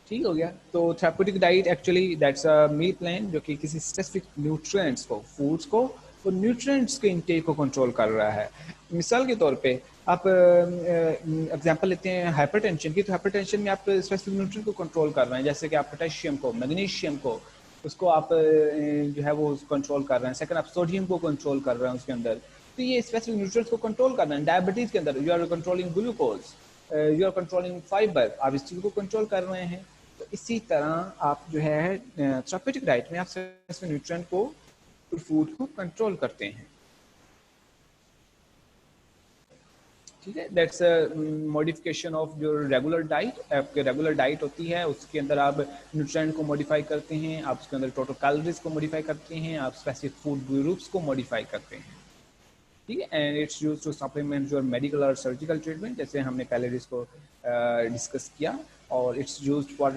ठीक हो गया। तो therapeutic diet actually that's a meal plan जो कि किसी स्पेसिफिक न्यूट्रिएंट्स को, फूड्स को और न्यूट्रिएंट्स के इनटेक को कंट्रोल कर रहा है। मिसाल के तौर पे आप एग्जांपल लेते हैं हाइपरटेंशन की, तो हाइपरटेंशन में आप स्पेसिफिक न्यूट्रिएंट को कंट्रोल कर रहे हैं, जैसे कि आप पोटेशियम को, मैग्नीशियम को, उसको आप जो है वो कंट्रोल कर रहे हैं। सेकंड, आप सोडियम को कंट्रोल कर रहे हैं उसके अंदर, तो ये स्पेसिफिक न्यूट्रिएंट्स को कंट्रोल कर रहे हैं। डायबिटीज के अंदर you are controlling glucose, you are controlling fibre, आप इस चीज़ को कंट्रोल कर रहे हैं। तो इसी तरह आप जो है थेरेप्यूटिक डाइट में आप स्पेसिफिक न्यूट्रिएंट को, फूड को कंट्रोल करते हैं। ठीक है, दैट्स मॉडिफिकेशन ऑफ जो रेगुलर डाइट। आपके रेगुलर डाइट होती है उसके अंदर आप न्यूट्रिएंट को मॉडिफाई करते हैं, आप उसके अंदर टोटल कैलोरीज को मॉडिफाई करते हैं, आप स्पेसिफिक फूड ग्रुप्स को मॉडिफाई करते हैं। ठीक है, and it's used to supplement your medical और सर्जिकल ट्रीटमेंट, जैसे हमने पहले इसको डिस्कस किया। और it's used for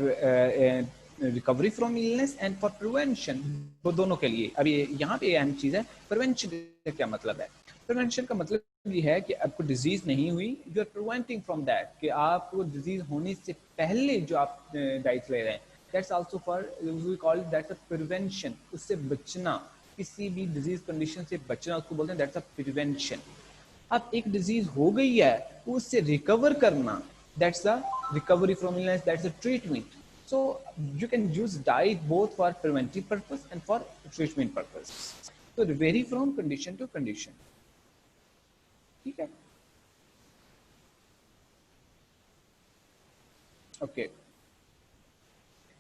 recovery from illness and for prevention, वो दोनों के लिए। अभी यहाँ पे अहम चीज़ है, प्रिवेंशन का क्या मतलब है। प्रिवेंशन का मतलब ये है कि आपको डिजीज नहीं हुई, you are preventing from that, कि आपको डिजीज होने से पहले जो आप डाइट ले रहे हैं, that's also for, we call that's a prevention, उससे बचना, किसी भी डिजीज कंडीशन से बचना, उसको बोलते हैं दैट्स अ प्रिवेंशन। अब एक डिजीज हो गई है, उससे रिकवर करना, that's a recovery from illness, that's a treatment. So you can use diet both for preventive purpose and for treatment purpose. So it vary from condition to condition. ठीक है, okay.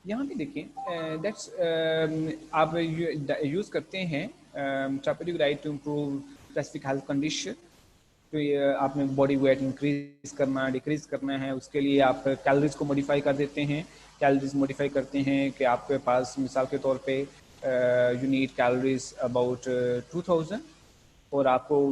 यहाँ पे देखिए, दैट्स आप use करते हैं therapeutic diet to improve specific health condition. तो ये आपने बॉडी वेट इंक्रीज करना, डिक्रीज करना है, उसके लिए आप कैलोरीज को मॉडिफाई कर देते हैं। कैलोरीज मॉडिफाई करते हैं कि आपके पास मिसाल के तौर पे यू नीड कैलोरीज अबाउट 2000, और आपको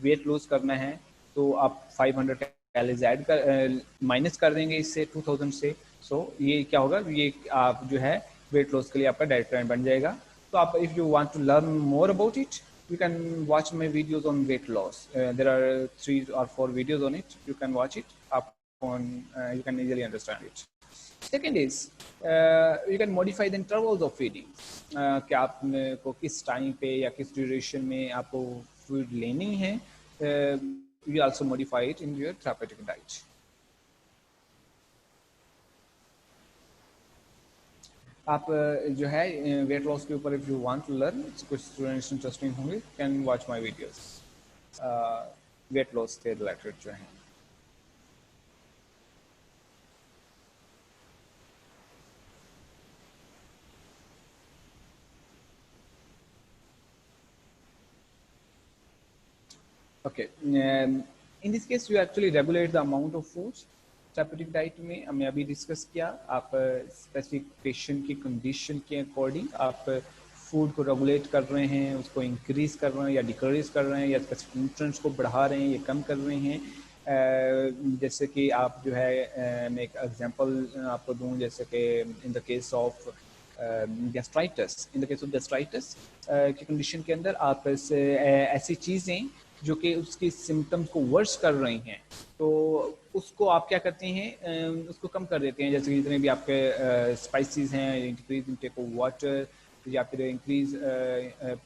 वेट लॉस करना है तो आप 500 कैलोरीज ऐड कर माइनस कर देंगे इससे 2000 से। सो ये क्या होगा, ये आप जो है वेट लॉस के लिए आपका डाइट प्लान बन जाएगा। तो आप if you want to learn more about it, you can watch my videos on weight loss. There are 3 or 4 videos on it. You can watch it up on, you can easily understand it. Second is you can modify the intervals of feeding. कि आपको किस time पे या किस duration में आपको food लेनी है, you also modify it in your therapeutic diet. आप जो है वेट लॉस के ऊपर if you want to learn, कुछ स्टूडेंट्स इंटरेस्टिंग होंगे, can watch my videos weight loss के रिलेटेड जो हैं। Okay, in this case you actually regulate the amount of foods. Therapeutic diet में हमने अभी डिस्कस किया, आप स्पेसिफिक पेशेंट की कंडीशन के अकॉर्डिंग आप फूड को रेगुलेट कर रहे हैं, उसको इंक्रीज कर रहे हैं या डिक्रीज कर रहे हैं, या स्पेसिफिक न्यूट्रिएंट्स को बढ़ा रहे हैं या कम कर रहे हैं। जैसे कि आप जो है, मैं एक एग्जांपल आपको दूं, जैसे कि in the case of gastritis, in the case of gastritis की कंडीशन के अंदर आप ऐसी चीज़ें जो कि उसकी सिम्टम्स को वर्स कर रही हैं, तो उसको आप क्या करते हैं, उसको कम कर देते हैं। जैसे कि जितने भी आपके स्पाइसेस हैं, इंक्रीज इनटेक ऑफ वाटर या फिर इंक्रीज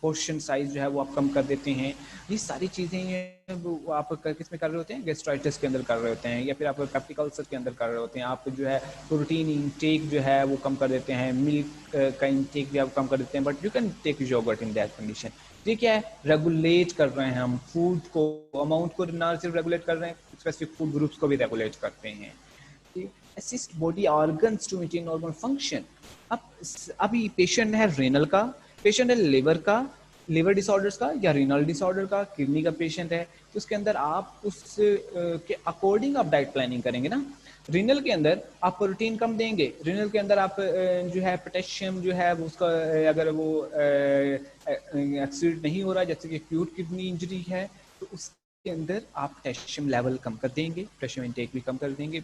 पोर्शन साइज जो है वो आप कम कर देते हैं। ये सारी चीज़ें वो आप किस में कर रहे होते हैं, गैस्ट्राइटिस के अंदर कर रहे होते हैं, या फिर आप पेप्टिक अल्सर के अंदर कर रहे होते हैं। आप जो है प्रोटीन इंटेक जो है वो कम कर देते हैं, मिल्क का इंटेक भी आप कम कर देते हैं, but you can take yogurt in that condition. ये क्या है, रेगुलेट कर रहे हैं हम फूड को, अमाउंट को ना सिर्फ रेगुलेट कर रहे हैं, स्पेसिफिक फूड ग्रुप्स को भी रेगुलेट करते हैं। Assist body organs to maintain organ function. अब अभी पेशेंट है रेनल का, पेशेंट है लिवर का, लिवर डिसऑर्डर्स का या रीनल डिसऑर्डर का, किडनी का पेशेंट है, तो उसके अंदर आप उस के अकॉर्डिंग आप डाइट प्लानिंग करेंगे ना। रीनल के अंदर आप प्रोटीन कम देंगे, रीनल के अंदर आप जो है पोटेशियम जो है उसका अगर वो एक्सीड नहीं हो रहा, जैसे कि एक्यूट किडनी इंजरी है, तो उसके अंदर आप पोटेशियम लेवल कम कर देंगे, पोटेशियम इंटेक भी कम कर देंगे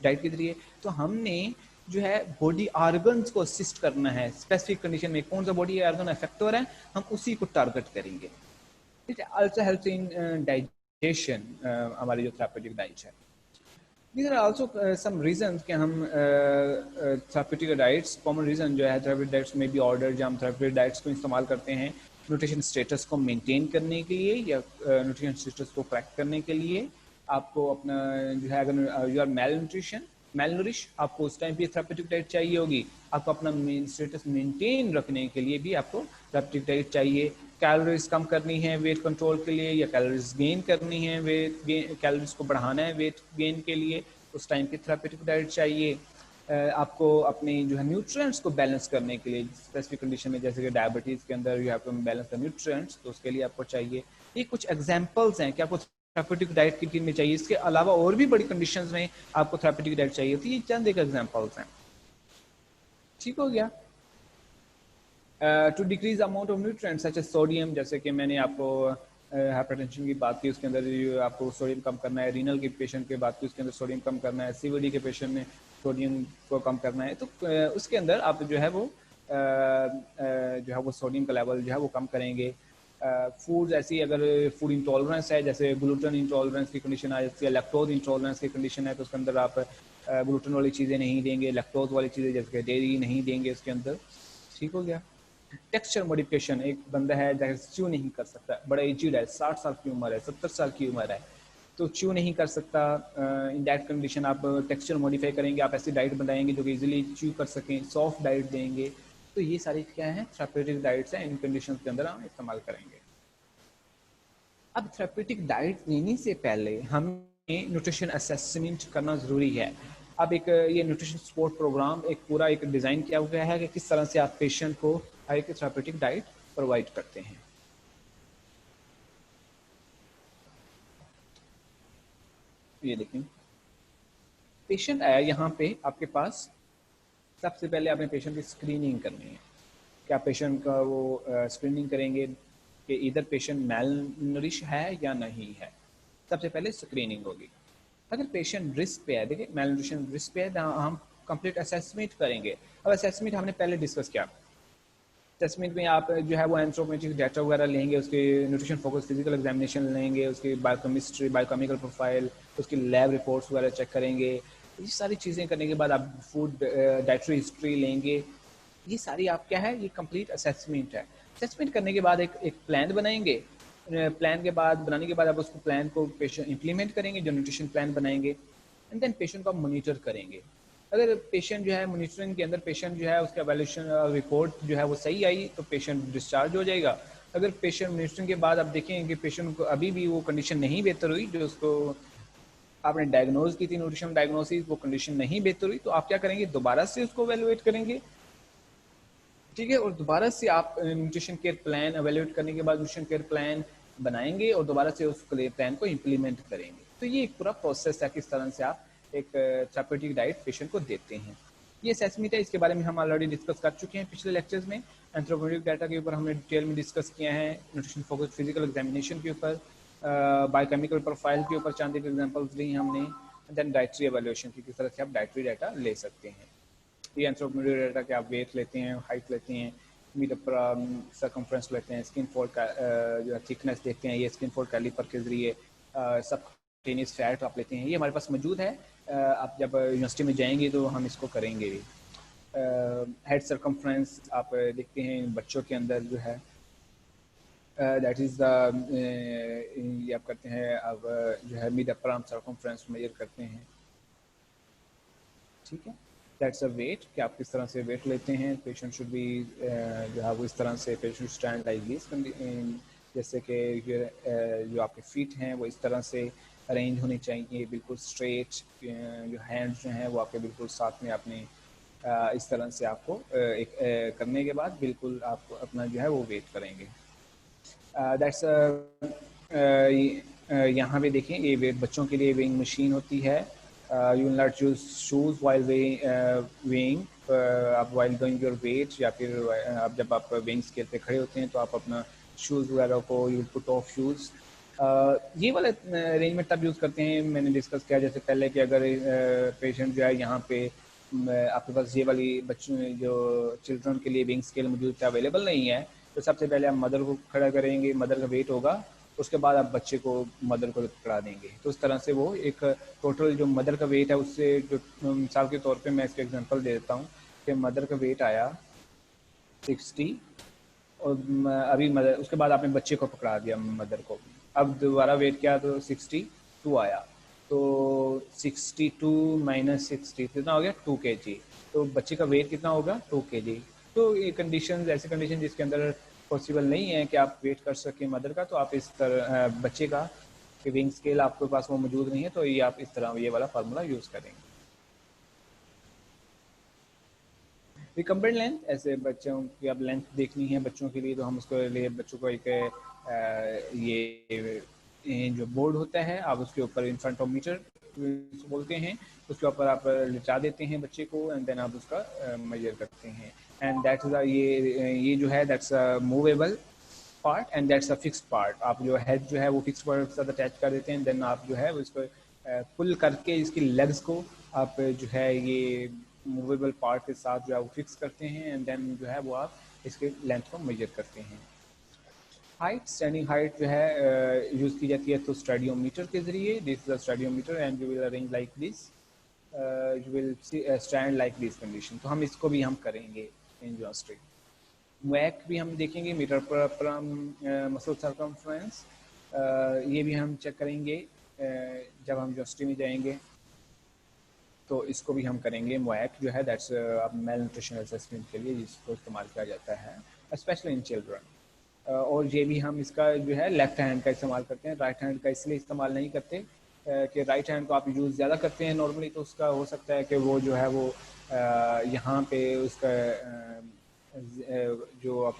डाइट के जरिए। तो हमने जो है बॉडी ऑर्गन्स को असिस्ट करना है, स्पेसिफिक कंडीशन में कौन सा बॉडी ऑर्गन अफेक्ट हो रहा है हम उसी को टारगेट करेंगे। It also helps in digestion, हमारी जो थेरेप्यूटिक डाइट है। These are also some reasons कि हम थेरेप्यूटिक डाइट्स, कॉमन रीजन जो है थेरेप्यूटिक डाइट्स में भी ऑर्डर, जब हम थेरेप्यूटिक डाइट्स को इस्तेमाल करते हैं न्यूट्रिशन स्टेटस को मेंटेन करने के लिए या न्यूट्रिशन स्टेटस को करेक्ट करने के लिए। आपको अपना जो है, अगर यू आर मेल नरिश, आपको उस टाइम पे थेरेप्यूटिक डाइट चाहिए होगी। आपको अपना स्टेटस मेंटेन रखने के लिए भी आपको थेरेप्यूटिक डाइट चाहिए। कैलोरीज कम करनी है वेट कंट्रोल के लिए, या कैलोरीज गेन करनी है, वेट गेन कैलोरीज को बढ़ाना है वेट गेन के लिए, उस टाइम की थेरेप्यूटिक डाइट चाहिए। आपको अपने जो है न्यूट्रिएंट्स को बैलेंस करने के लिए स्पेसिफिक कंडीशन में, जैसे कि डायबिटीज़ के अंदर you have to balance the nutrients, तो उसके लिए आपको चाहिए। ये कुछ एग्जांपल्स हैं कि आपको थेरेप्यूटिक डाइट की में चाहिए। इसके अलावा और भी बड़ी कंडीशंस में आपको थेरेप्यूटिक डाइट चाहिए होती है। ये चंद एक एग्जांपल्स हैं। ठीक हो गया। To decrease amount of nutrients such as sodium, जैसे कि मैंने आपको हाइपरटेंशन की बात की, उसके अंदर आपको सोडियम कम करना है। रीनल के पेशेंट की बात की, उसके अंदर सोडियम कम करना है। सीवीडी के पेशेंट में सोडियम को कम करना है, तो उसके अंदर आप जो है वो सोडियम का लेवल जो है वो कम करेंगे। फूड ऐसी, अगर फूड इंटॉलरेंस है, जैसे ग्लूटेन इंटॉलरेंस की कंडीशन आ जाती है, लैक्टोज इंटॉलरेंस की कंडीशन है, तो उसके अंदर आप ग्लूटेन वाली चीज़ें नहीं देंगे, लैक्टोज वाली चीज़ें जैसे डेयरी नहीं देंगे उसके अंदर। ठीक हो गया। टेक्सचर मॉडिफिकेशन, एक बंदा है जैसे च्यू नहीं कर सकता, बड़ा एजिड है, 60 साल की उम्र है, 70 साल की उम्र है, तो च्यू नहीं कर सकता। इन दैट कंडीशन आप टेक्सचर मॉडिफाई करेंगे, आप ऐसी डाइट बनाएंगे जो कि इजीली च्यू कर सकें, सॉफ्ट डाइट देंगे। तो ये सारी क्या है, थेरेप्यूटिक डाइट्स हैं, इन कंडीशंस के अंदर हम इस्तेमाल करेंगे। अब थेरेप्यूटिक डाइट देने से पहले हमें न्यूट्रिशन असेसमेंट करना ज़रूरी है। अब एक ये न्यूट्रिशन सपोर्ट प्रोग्राम एक पूरा एक डिज़ाइन किया हुआ है कि किस तरह से आप पेशेंट को एक थेरेप्यूटिक डाइट प्रोवाइड करते हैं। ये देखें, पेशेंट आया यहाँ पे आपके पास, सबसे पहले आपने पेशेंट की स्क्रीनिंग करनी है। क्या पेशेंट का वो स्क्रीनिंग करेंगे, कि इधर पेशेंट मेल नरिश है या नहीं है। सबसे पहले स्क्रीनिंग होगी। अगर पेशेंट रिस्क पे है, देखिए मेल न्यूट्रिशन रिस्क पे है, तो हम कंप्लीट असेसमेंट करेंगे। अब असेसमेंट हमने पहले डिस्कस किया। असेसमेंट में आप जो है वो एंथ्रोपोमेट्रिक डाटा वगैरह लेंगे, उसके न्यूट्रिशन फोकस फिजिकल एग्जामिनेशन लेंगे, उसकी बायोकेमिस्ट्री बायोकेमिकल प्रोफाइल, उसकी लैब रिपोर्ट्स वगैरह चेक करेंगे। ये सारी चीज़ें करने के बाद आप फूड डाइटरी हिस्ट्री लेंगे। ये सारी आप क्या है, ये कंप्लीट असेसमेंट है। असेसमेंट करने के बाद एक प्लान बनाएंगे। प्लान के बाद बनाने के बाद आप उसको प्लान को पेशेंट इंप्लीमेंट करेंगे, जो न्यूट्रिशन प्लान बनाएंगे, एंड देन पेशेंट को आप मॉनिटर करेंगे। अगर पेशेंट जो है मॉनिटरिंग के अंदर पेशेंट जो है उसका एवैल्यूएशन रिपोर्ट जो है वो सही आई तो पेशेंट डिस्चार्ज हो जाएगा। अगर पेशेंट मॉनिटरिंग के बाद आप देखेंगे कि पेशेंट को अभी भी वो कंडीशन नहीं बेहतर हुई, जो उसको आपने डायग्नोज की थी न्यूट्रिशन डायग्नोसिस, वो कंडीशन नहीं बेहतर हुई, तो आप क्या करेंगे, दोबारा से उसको एवेलुएट करेंगे, ठीक है। और दोबारा से आप न्यूट्रिशन केयर प्लान एवेलुएट करने के बाद न्यूट्रिशन केयर प्लान बनाएंगे और दोबारा से उस प्लान को इम्प्लीमेंट करेंगे। तो ये एक पूरा प्रोसेस है किस तरह से आप एक थेरेप्यूटिक डाइट पेशेंट को देते हैं। ये असेसमेंट है, इसके बारे में हम ऑलरेडी डिस्कस कर चुके हैं पिछले लेक्चर्स में। एंथ्रोपोमेट्रिक डाटा के ऊपर हमने डिटेल में डिस्कस किया है, न्यूट्रिशन फोकस फिजिकल एग्जामिनेशन के ऊपर, बायोकेमिकल प्रोफाइल के ऊपर चांद के एग्जांपल्स दी हमने, देन डाइटरी एवेल्युएशन की किस तरह से आप डाइटरी डाटा ले सकते हैं। ये एंथ्रोपोमेट्रिक डाटा के आप वेट लेते हैं, हाइट लेते हैं, मीड सर्कमफ्रेंस लेते हैं, स्किन फोल्ड का जो है थिकनेस देखते हैं, ये स्किन फोल्ड कैलिपर के जरिए सबक्यूटेनियस फैट आप लेते हैं। ये हमारे पास मौजूद है, आप जब यूनिवर्सिटी में जाएंगे तो हम इसको करेंगे। हेड सर्कमफ्रेंस आप देखते हैं बच्चों के अंदर जो है, दैट इज़ द ये आप करते हैं, अब जो है mid upper arm circumference measure करते हैं, ठीक है। दैट्स अ वेट कि आप किस तरह से वेट लेते हैं। पेशेंट शुड बी जो है वो इस तरह से पेशेंट स्टैंड लाइक दिस, जैसे कि जो आपके फीट हैं वो इस तरह से अरेंज होनी चाहिए, बिल्कुल स्ट्रेट। जो हैंड्स जो हैं वो आपके बिल्कुल साथ में अपने इस तरह से आपको एक करने के बाद बिल्कुल आप अपना जो है वो वेट करेंगे। दैट्स यहाँ पे देखें, ये वेट बच्चों के लिए वेइंग मशीन होती है। You will not use shoes while weighing, आप वाइल डूइंग योर वेट, या फिर आप जब आप वेइंग स्केल पे खड़े होते हैं तो आप अपना शूज़ वगैरह को you will put off shoes. ये वाला अरेंजमेंट तब यूज़ करते हैं, मैंने डिस्कस किया जैसे पहले कि अगर पेशेंट जो है यहाँ पे आपके पास ये वाली बच्चों जो चिल्ड्रन के लिए वेइंग स्केल मौजूद अवेलेबल नहीं है, तो सबसे पहले आप मदर को खड़ा करेंगे, मदर का वेट होगा, उसके बाद आप बच्चे को मदर को पकड़ा देंगे। तो उस तरह से वो एक टोटल जो मदर का वेट है उससे जो मिसाल के तौर पे मैं इसका एग्जांपल दे देता हूँ कि मदर का वेट आया 60 और अभी मदर, उसके बाद आपने बच्चे को पकड़ा दिया मदर को, अब दोबारा वेट किया तो 62 आया, तो 62 माइनस 60 कितना हो गया 2 kg, तो बच्चे का वेट कितना होगा 2 kg। तो ये कंडीशन, ऐसी कंडीशन जिसके अंदर पॉसिबल नहीं है कि आप वेट कर सकें मदर का, तो आप इस तरह बच्चे का वेइंग स्केल आपके पास वो मौजूद नहीं है, तो ये आप इस तरह ये वाला फार्मूला यूज़ करेंगे। रिकम्बेंट लेंथ, ऐसे बच्चों की अब लेंथ देखनी है बच्चों के लिए, तो हम उसके लिए बच्चों को एक ये जो बोर्ड होता है आप उसके ऊपर इन्फेंटोमीटर बोलते हैं, उसके ऊपर आप लिटा देते हैं बच्चे को, एंड देन आप उसका मेजर करते हैं। एंड दैट इज ये जो है that's a movable part and that's a fixed part. आप जो हेड जो है वो फिक्स पार्ट के साथ अटैच कर देते हैं, देन आप जो है उसको पुल करके इसकी लेग्स को आप जो है ये मूवेबल पार्ट के साथ जो है वो फिक्स करते हैं, एंड देन जो है वो आप इसके लेंथ को मेजर करते हैं। हाइट, स्टैंडिंग हाइट जो है यूज़ की जाती है तो स्टेडियोमीटर के जरिए, this is a stadiometer and you will arrange like this, you will stand like this condition. तो हम इसको भी हम करेंगे इन यूनिवर्सिटी। वैक भी हम देखेंगे, मीटर पर मसल सर्कमफ्रेंस, ये भी हम चेक करेंगे जब हम यूनिवर्सिटी में जाएंगे, तो इसको भी हम करेंगे। वैक जो है दैट्स मेल न्यूट्रिशन असेसमेंट के लिए इसको इस्तेमाल किया जाता है स्पेशली इन चिल्ड्रन। और ये भी हम इसका जो है लेफ्ट हैंड का इस्तेमाल करते हैं, राइट हैंड का इसलिए इस्तेमाल नहीं करते कि राइट हैंड को आप यूज़ ज़्यादा करते हैं नॉर्मली, तो उसका हो सकता है कि वो जो है वो यहाँ पे उसका जो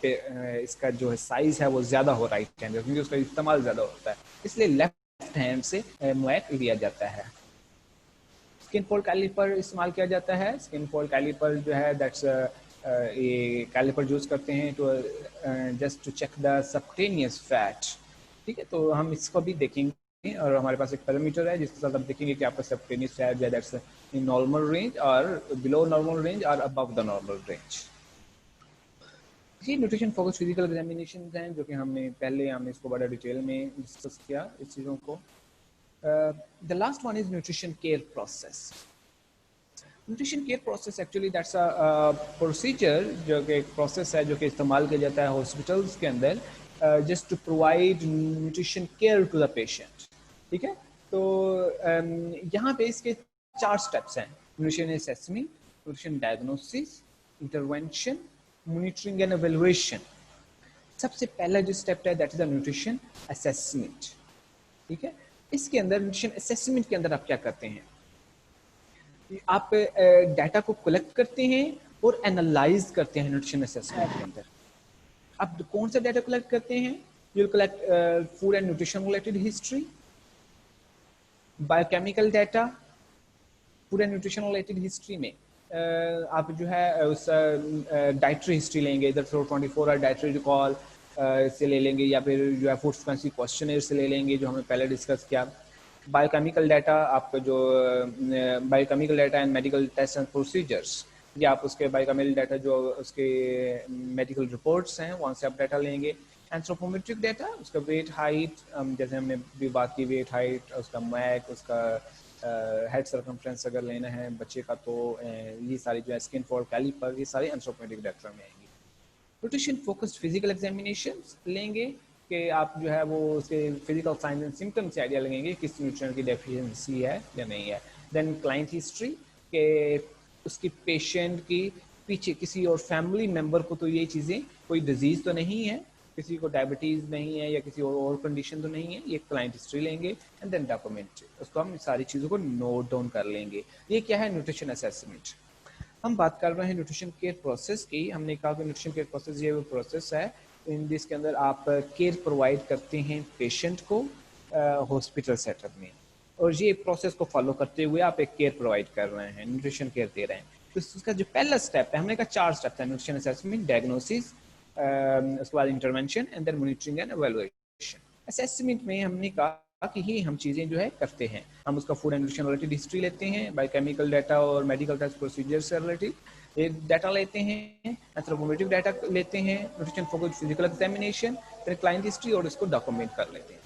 इसका जो है साइज़ है वो ज़्यादा हो राइट हैंड, क्योंकि उसका इस्तेमाल ज़्यादा होता है, इसलिए लेफ्ट हैंड से मुएक लिया जाता है। स्किन फोल्ड कैलिपर इस्तेमाल किया जाता है। स्किन फोल्ड कैलिपर जो है दैट्स ये कैलिपर यूज़ करते हैं to just to check the subcutaneous fat. ठीक है, तो हम इसको भी देखेंगे और हमारे पास एक पैरामीटर है जिसके साथ हम देखेंगे कि आपका subcutaneous fat whether it's in normal range और बिलो नॉर्मल रेंज और अबव द नॉर्मल रेंज। ये न्यूट्रिशन फोकस फिजिकल एग्जामिनेशन हैं जो कि हमने इसको बड़ा डिटेल में डिस्कस किया इस चीज़ों को। The last one is nutrition care process. Nutrition care process actually that's a procedure जो कि एक प्रोसेस है जो कि इस्तेमाल किया जाता है हॉस्पिटल्स के अंदर just to provide nutrition care to the patient. ठीक है, तो यहाँ पे इसके 4 स्टेप्स हैं: nutrition assessment, nutrition diagnosis, intervention, monitoring and evaluation. सबसे पहला जो स्टेप है that is the nutrition assessment. ठीक है, इसके अंदर न्यूट्रिशन असेसमेंट के अंदर आप क्या करते हैं? आप डाटा को कलेक्ट करते हैं और एनालाइज करते हैं न्यूट्रिशन असेसमेंट के अंदर। आप कौन सा डाटा कलेक्ट करते हैं? You will collect food and nutrition related history, biochemical data. Food and nutrition related history में आप जो है उस डाइटरी हिस्ट्री लेंगे, इधर 24 आवर डाइटरी रिकॉल से ले लेंगे या फिर जो है फूड फ्रीक्वेंसी क्वेश्चनर से ले लेंगे जो हमने पहले डिस्कस किया। बायोकेमिकल डाटा, आपका जो biochemical data and medical test and procedures, या आप उसके बायोकेमिकल डाटा जो उसके मेडिकल रिपोर्ट्स हैं वहाँ से आप डाटा लेंगे। एंथ्रोपोमेट्रिक डाटा, उसका वेट हाइट, जैसे हमने भी बात की वेट हाइट, उसका मैक, उसका हेड सर्कमफ्रेंस अगर लेना है बच्चे का तो ये सारी जो है स्किन फोल्ड कैलिपर, ये सारे एंथ्रोपोमेट्रिक डाटा में आएंगे। न्यूट्रिशन फोकस्ड फिजिकल एग्जामिनेशन लेंगे कि आप जो है वो उसके फिजिकल साइंस एंड सिम्टम्स से आइडिया लगेंगे किस न्यूट्रिशन की डेफिशिएंसी है या नहीं है। देन क्लाइंट हिस्ट्री के उसकी पेशेंट की पीछे किसी और फैमिली मेम्बर को तो ये चीज़ें कोई डिजीज़ तो नहीं है, किसी को डायबिटीज़ नहीं है या किसी और कंडीशन तो नहीं है, ये क्लाइंट हिस्ट्री लेंगे। एंड देन डॉक्यूमेंट, उसको हम सारी चीज़ों को नोट डाउन कर लेंगे। ये क्या है? Nutrition assessment. हम बात कर रहे हैं न्यूट्रिशन केयर प्रोसेस की। हमने कहा कि न्यूट्रिशन केयर प्रोसेस ये वो प्रोसेस है इन जिसके अंदर आप केयर प्रोवाइड करते हैं पेशेंट को हॉस्पिटल सेटअप में, और ये प्रोसेस को फॉलो करते हुए आप एक केयर प्रोवाइड कर रहे हैं, न्यूट्रिशन केयर दे रहे हैं। तो इसका जो पहला स्टेप है, हमने कहा 4 स्टेप है: न्यूट्रिशन असेसमेंट, डायग्नोसिस, उसके बाद intervention and then monitoring and evaluation. Assessment में हमने कहा कि ये हम चीज़ें जो है करते हैं, हम उसका food and nutrition related history लेते हैं, बायोकेमिकल डाटा और मेडिकल टेस्ट प्रोसीजर से रिलेटेड डाटा लेते हैं, एंथ्रोपोमेट्रिक डाटा लेते हैं, न्यूट्रिशन फोकस्ड फिजिकल एग्जामिनेशन, फिर क्लाइंट हिस्ट्री और इसको डॉक्यूमेंट कर लेते हैं।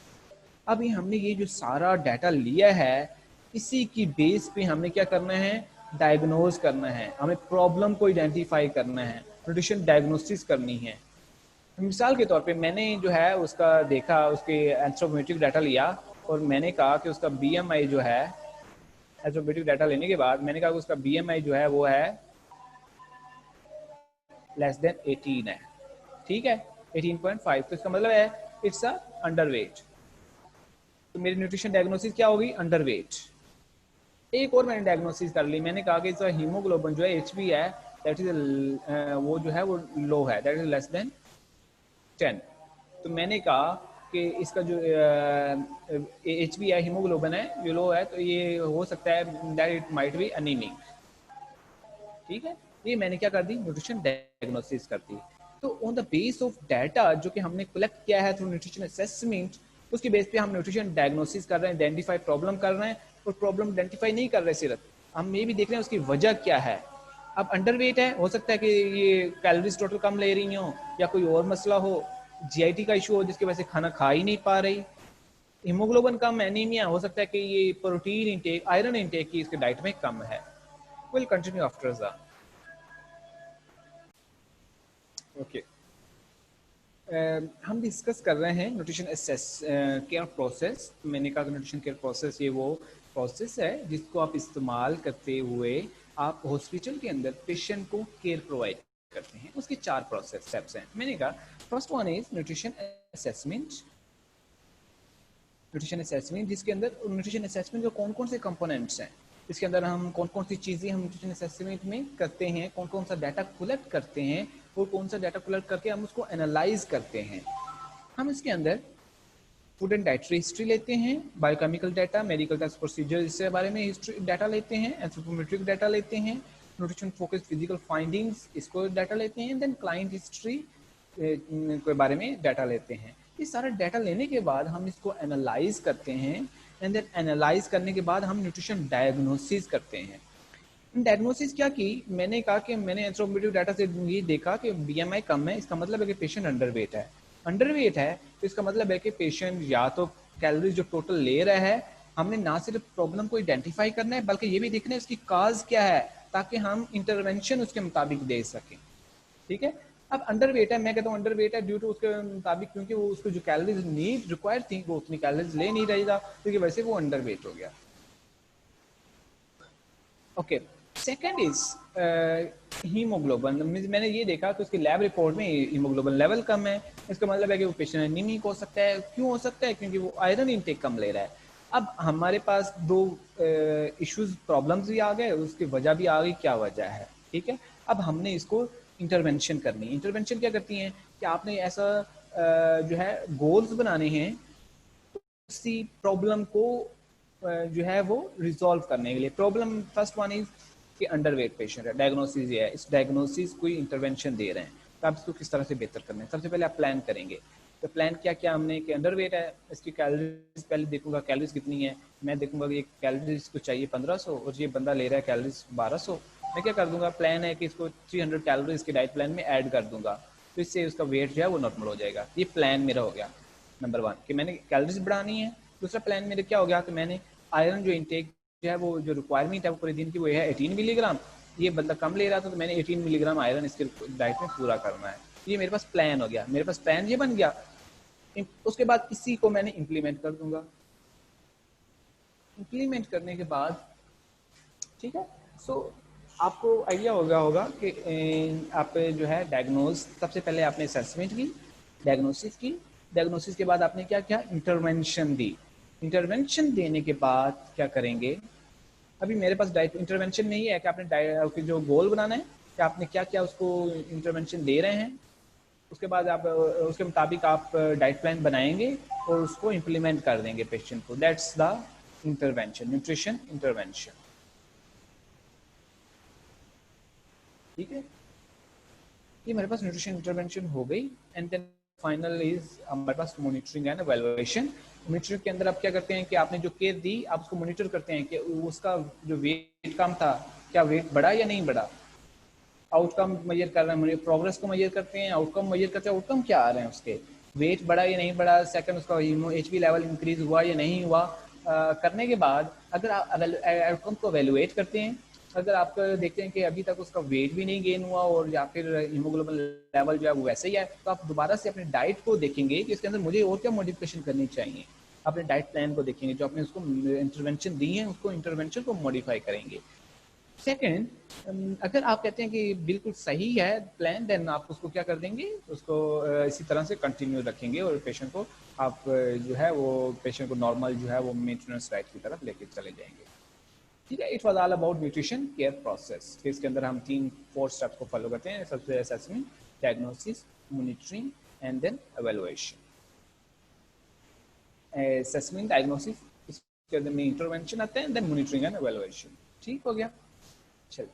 अभी हमने ये जो सारा डाटा लिया है इसी की बेस पे हमने क्या करना है? डायग्नोज करना है, हमें प्रॉब्लम को आइडेंटिफाई करना है, न्यूट्रिशन डायग्नोसिस करनी है। मिसाल के तौर पे मैंने जो है उसका देखा, उसके एंथ्रोपोमेट्रिक डाटा लिया और मैंने कहा कि उसका BMI जो है, एंथ्रोपोमेट्रिक डाटा लेने के बाद मैंने कहा कि उसका BMI जो है वो है लेस देन 18 है। ठीक है, 18.5, तो इसका मतलब है इट्स अ अंडरवेट। तो मेरी न्यूट्रिशन डायग्नोसिस क्या होगी? अंडरवेट। एक और मैंने डायग्नोसिस कर ली, मैंने कहा कि इसका हीमोग्लोबिन जो है HB है दैट इज वो जो है वो लो है, दैट इज लेस देन 10। तो मैंने कहा कि इसका जो HB है, हीमोग्लोबिन है, ये लो है, तो ये हो सकता है that it might be anaemic. ठीक है, ये मैंने क्या कर दी? न्यूट्रिशन डायग्नोसिस कर दी। तो on the base of data जो कि हमने कलेक्ट किया है थ्रू न्यूट्रिशन असेसमेंट, उसके बेस पे हम न्यूट्रिशन डायग्नोसिस कर रहे हैं, आइडेंटिफाई प्रॉब्लम कर रहे हैं, और प्रॉब्लम आइडेंटिफाई नहीं कर रहे सिर्फ, हम ये भी देख रहे हैं उसकी वजह क्या है। अब अंडरवेट है, हो सकता है कि ये कैलोरीज टोटल कम ले रही हो या कोई और मसला हो, GIT का इशू हो जिसकी वजह से खाना खा ही नहीं पा रही, हीमोग्लोबिन कम, एनीमिया, हो सकता है कि ये प्रोटीन इंटेक, आयरन इंटेक की इसके डाइट में कम है। Will continue after the okay. हम डिस्कस कर रहे हैं न्यूट्रिशन केयर प्रोसेस। मैंने कहा न्यूट्रिशन केयर प्रोसेस ये वो प्रोसेस है जिसको आप इस्तेमाल करते हुए आप हॉस्पिटल के अंदर पेशेंट को केयर प्रोवाइड करते हैं। उसके 4 प्रोसेस स्टेप्स हैं। मैंने कहा first one is nutrition assessment. Nutrition assessment जिसके अंदर न्यूट्रिशन असेसमेंट के कौन कौन से कंपोनेंट्स हैं, इसके अंदर हम कौन कौन सी चीज़ें हम न्यूट्रिशन असेसमेंट में करते हैं, कौन कौन सा डाटा कलेक्ट करते हैं और कौन सा डाटा कलेक्ट करके हम उसको एनालाइज करते हैं। हम इसके अंदर फूड एंड डाइटरी हिस्ट्री लेते हैं, biochemical data, medical test procedure इसके बारे में हिस्ट्री डाटा लेते हैं, एंथ्रोपोमेट्रिक डाटा लेते हैं, न्यूट्रिशन फोकस्ड फिजिकल फाइंडिंग्स, इसको डाटा लेते हैं, देन क्लाइंट हिस्ट्री के बारे में डाटा लेते हैं। ये सारा डाटा लेने के बाद हम इसको एनालाइज करते हैं, एंड देन एनालाइज करने के बाद हम न्यूट्रिशन डायग्नोसिस करते हैं। डायग्नोसिस क्या की, मैंने कहा कि मैंने एंथ्रोपोमेट्रिक डाटा से ये देखा कि बीएमआई कम है, इसका मतलब है कि पेशेंट अंडरवेट है। अंडरवेट है तो इसका मतलब है कि पेशेंट या तो कैलोरीज जो टोटल ले रहा है, हमने ना सिर्फ प्रॉब्लम को आइडेंटिफाई करना है बल्कि ये भी देखना है उसकी काज क्या है, ताकि हम इंटरवेंशन उसके मुताबिक दे सकें। ठीक है, अब अंडरवेट है, मैं कहता हूँ अंडरवेट है ड्यू टू उसके मुताबिक, क्योंकि वो उसको जो कैलोरीज नीड रिक्वायर्ड थी वो उतनी कैलोरीज ले नहीं रही था, क्योंकि वैसे वो अंडरवेट हो गया। Okay, second is haemoglobin. मैंने ये देखा कि उसकी लैब रिपोर्ट में हीमोग्लोबिन लेवल कम है, इसका मतलब है कि वो पेशेंट एनीमिक हो सकता है। क्यों हो सकता है? क्योंकि वो आयरन इनटेक कम ले रहा है। अब हमारे पास दो इश्यूज प्रॉब्लम्स भी आ गए, उसकी वजह भी आ गई, क्या वजह है। ठीक है, अब हमने इसको इंटरवेंशन करनी है। इंटरवेंशन क्या करती हैं कि आपने ऐसा जो है गोल्स बनाने हैं उसी प्रॉब्लम को जो है वो रिजॉल्व करने के लिए। प्रॉब्लम फर्स्ट वन इज कि अंडरवेट पेशेंट है, डायग्नोसिस ये है, इस डायग्नोसिस कोई इंटरवेंशन दे रहे हैं, तो आप इसको किस तरह से बेहतर करना है। सबसे पहले आप प्लान करेंगे, तो प्लान क्या क्या हमने कि अंडरवेट है, इसकी कैलोरीज पहले देखूंगा कैलोरीज कितनी है, मैं देखूंगा कि कैलोरीज को चाहिए 1500 और ये बंदा ले रहा है कैलोरीज 1200, मैं क्या कर दूंगा, प्लान है कि इसको 300 कैलोरीज के डाइट प्लान में ऐड कर दूंगा, तो इससे उसका वेट जो है वो नॉर्मल हो जाएगा। ये प्लान मेरा हो गया नंबर वन कि मैंने कैलोरीज बढ़ानी है। दूसरा प्लान मेरे क्या हो गया कि मैंने आयरन जो इंटेक जो है वो जो रिक्वायरमेंट है वो पूरे दिन की वो है 18 मिलीग्राम, ये बंदा कम ले रहा था तो मैंने 18 मिलीग्राम आयरन इसके डाइट में पूरा करना है। ये मेरे पास प्लान हो गया, मेरे पास प्लान ये बन गया। उसके बाद इसी को मैंने इम्प्लीमेंट कर दूंगा। इम्प्लीमेंट करने के बाद ठीक है, सो आपको आइडिया हो गया होगा कि आप जो है डायग्नोज, सबसे पहले आपने असेसमेंट की, डायग्नोसिस की, डायग्नोसिस के बाद आपने क्या किया, इंटरवेंशन दी। इंटरवेंशन देने के बाद क्या करेंगे, अभी मेरे पास डाइट इंटरवेंशन में ही है कि आपने जो गोल बनाना है कि आपने क्या क्या उसको इंटरवेंशन दे रहे हैं, उसके बाद आप उसके मुताबिक आप डाइट प्लान बनाएंगे और उसको इम्प्लीमेंट कर देंगे पेशेंट को। That's the intervention, nutrition intervention. ठीक है, ये मेरे पास न्यूट्रिशन इंटरवेंशन हो गई। एंड देन फाइनल इज हमारे पास मॉनिटरिंग एंड एवेलुएशन। मॉनिटरिंग के अंदर आप क्या करते हैं कि आपने जो केयर दी आप उसको मॉनिटर करते हैं कि उसका जो वेट कम था क्या वेट बढ़ा या नहीं बढ़ा, आउटकम मेजर कर रहे हैं, प्रोग्रेस को मेजर करते हैं, आउटकम मेजर करते हैं, आउटकम क्या आ रहे हैं उसके, वेट बढ़ा या नहीं बढ़ा, सेकंड उसका एचबी लेवल इंक्रीज हुआ या नहीं हुआ। करने के बाद अगर आप आउटकम को एवेलुएट करते हैं, अगर आप देखते हैं कि अभी तक उसका वेट भी नहीं गेन हुआ और या फिर हीमोग्लोबिन लेवल जो है वो वैसे ही है, तो आप दोबारा से अपने डाइट को देखेंगे कि इसके अंदर मुझे और क्या मॉडिफिकेशन करनी चाहिए। अपने डाइट प्लान को देखेंगे, जो आपने उसको इंटरवेंशन दी है उसको इंटरवेंशन को मॉडिफाई करेंगे। सेकेंड, अगर आप कहते हैं कि बिल्कुल सही है प्लान, देन आप उसको क्या कर देंगे, उसको इसी तरह से कंटिन्यू रखेंगे और पेशेंट को आप जो है वो पेशेंट को नॉर्मल जो है वो मेंटेनेंस डाइट की तरफ लेके चले जाएंगे। ठीक है, it was all about nutrition care process. इसके अंदर हम 3-4 स्टेप्स को फॉलो करते हैं। सबसे assessment, diagnosis, monitoring and then evaluation. Assessment, diagnosis, इसके अंदर में इंटरवेंशन आते हैं, देन मॉनिटरिंग एंड एवेलुएशन। ठीक हो गया, चलिए।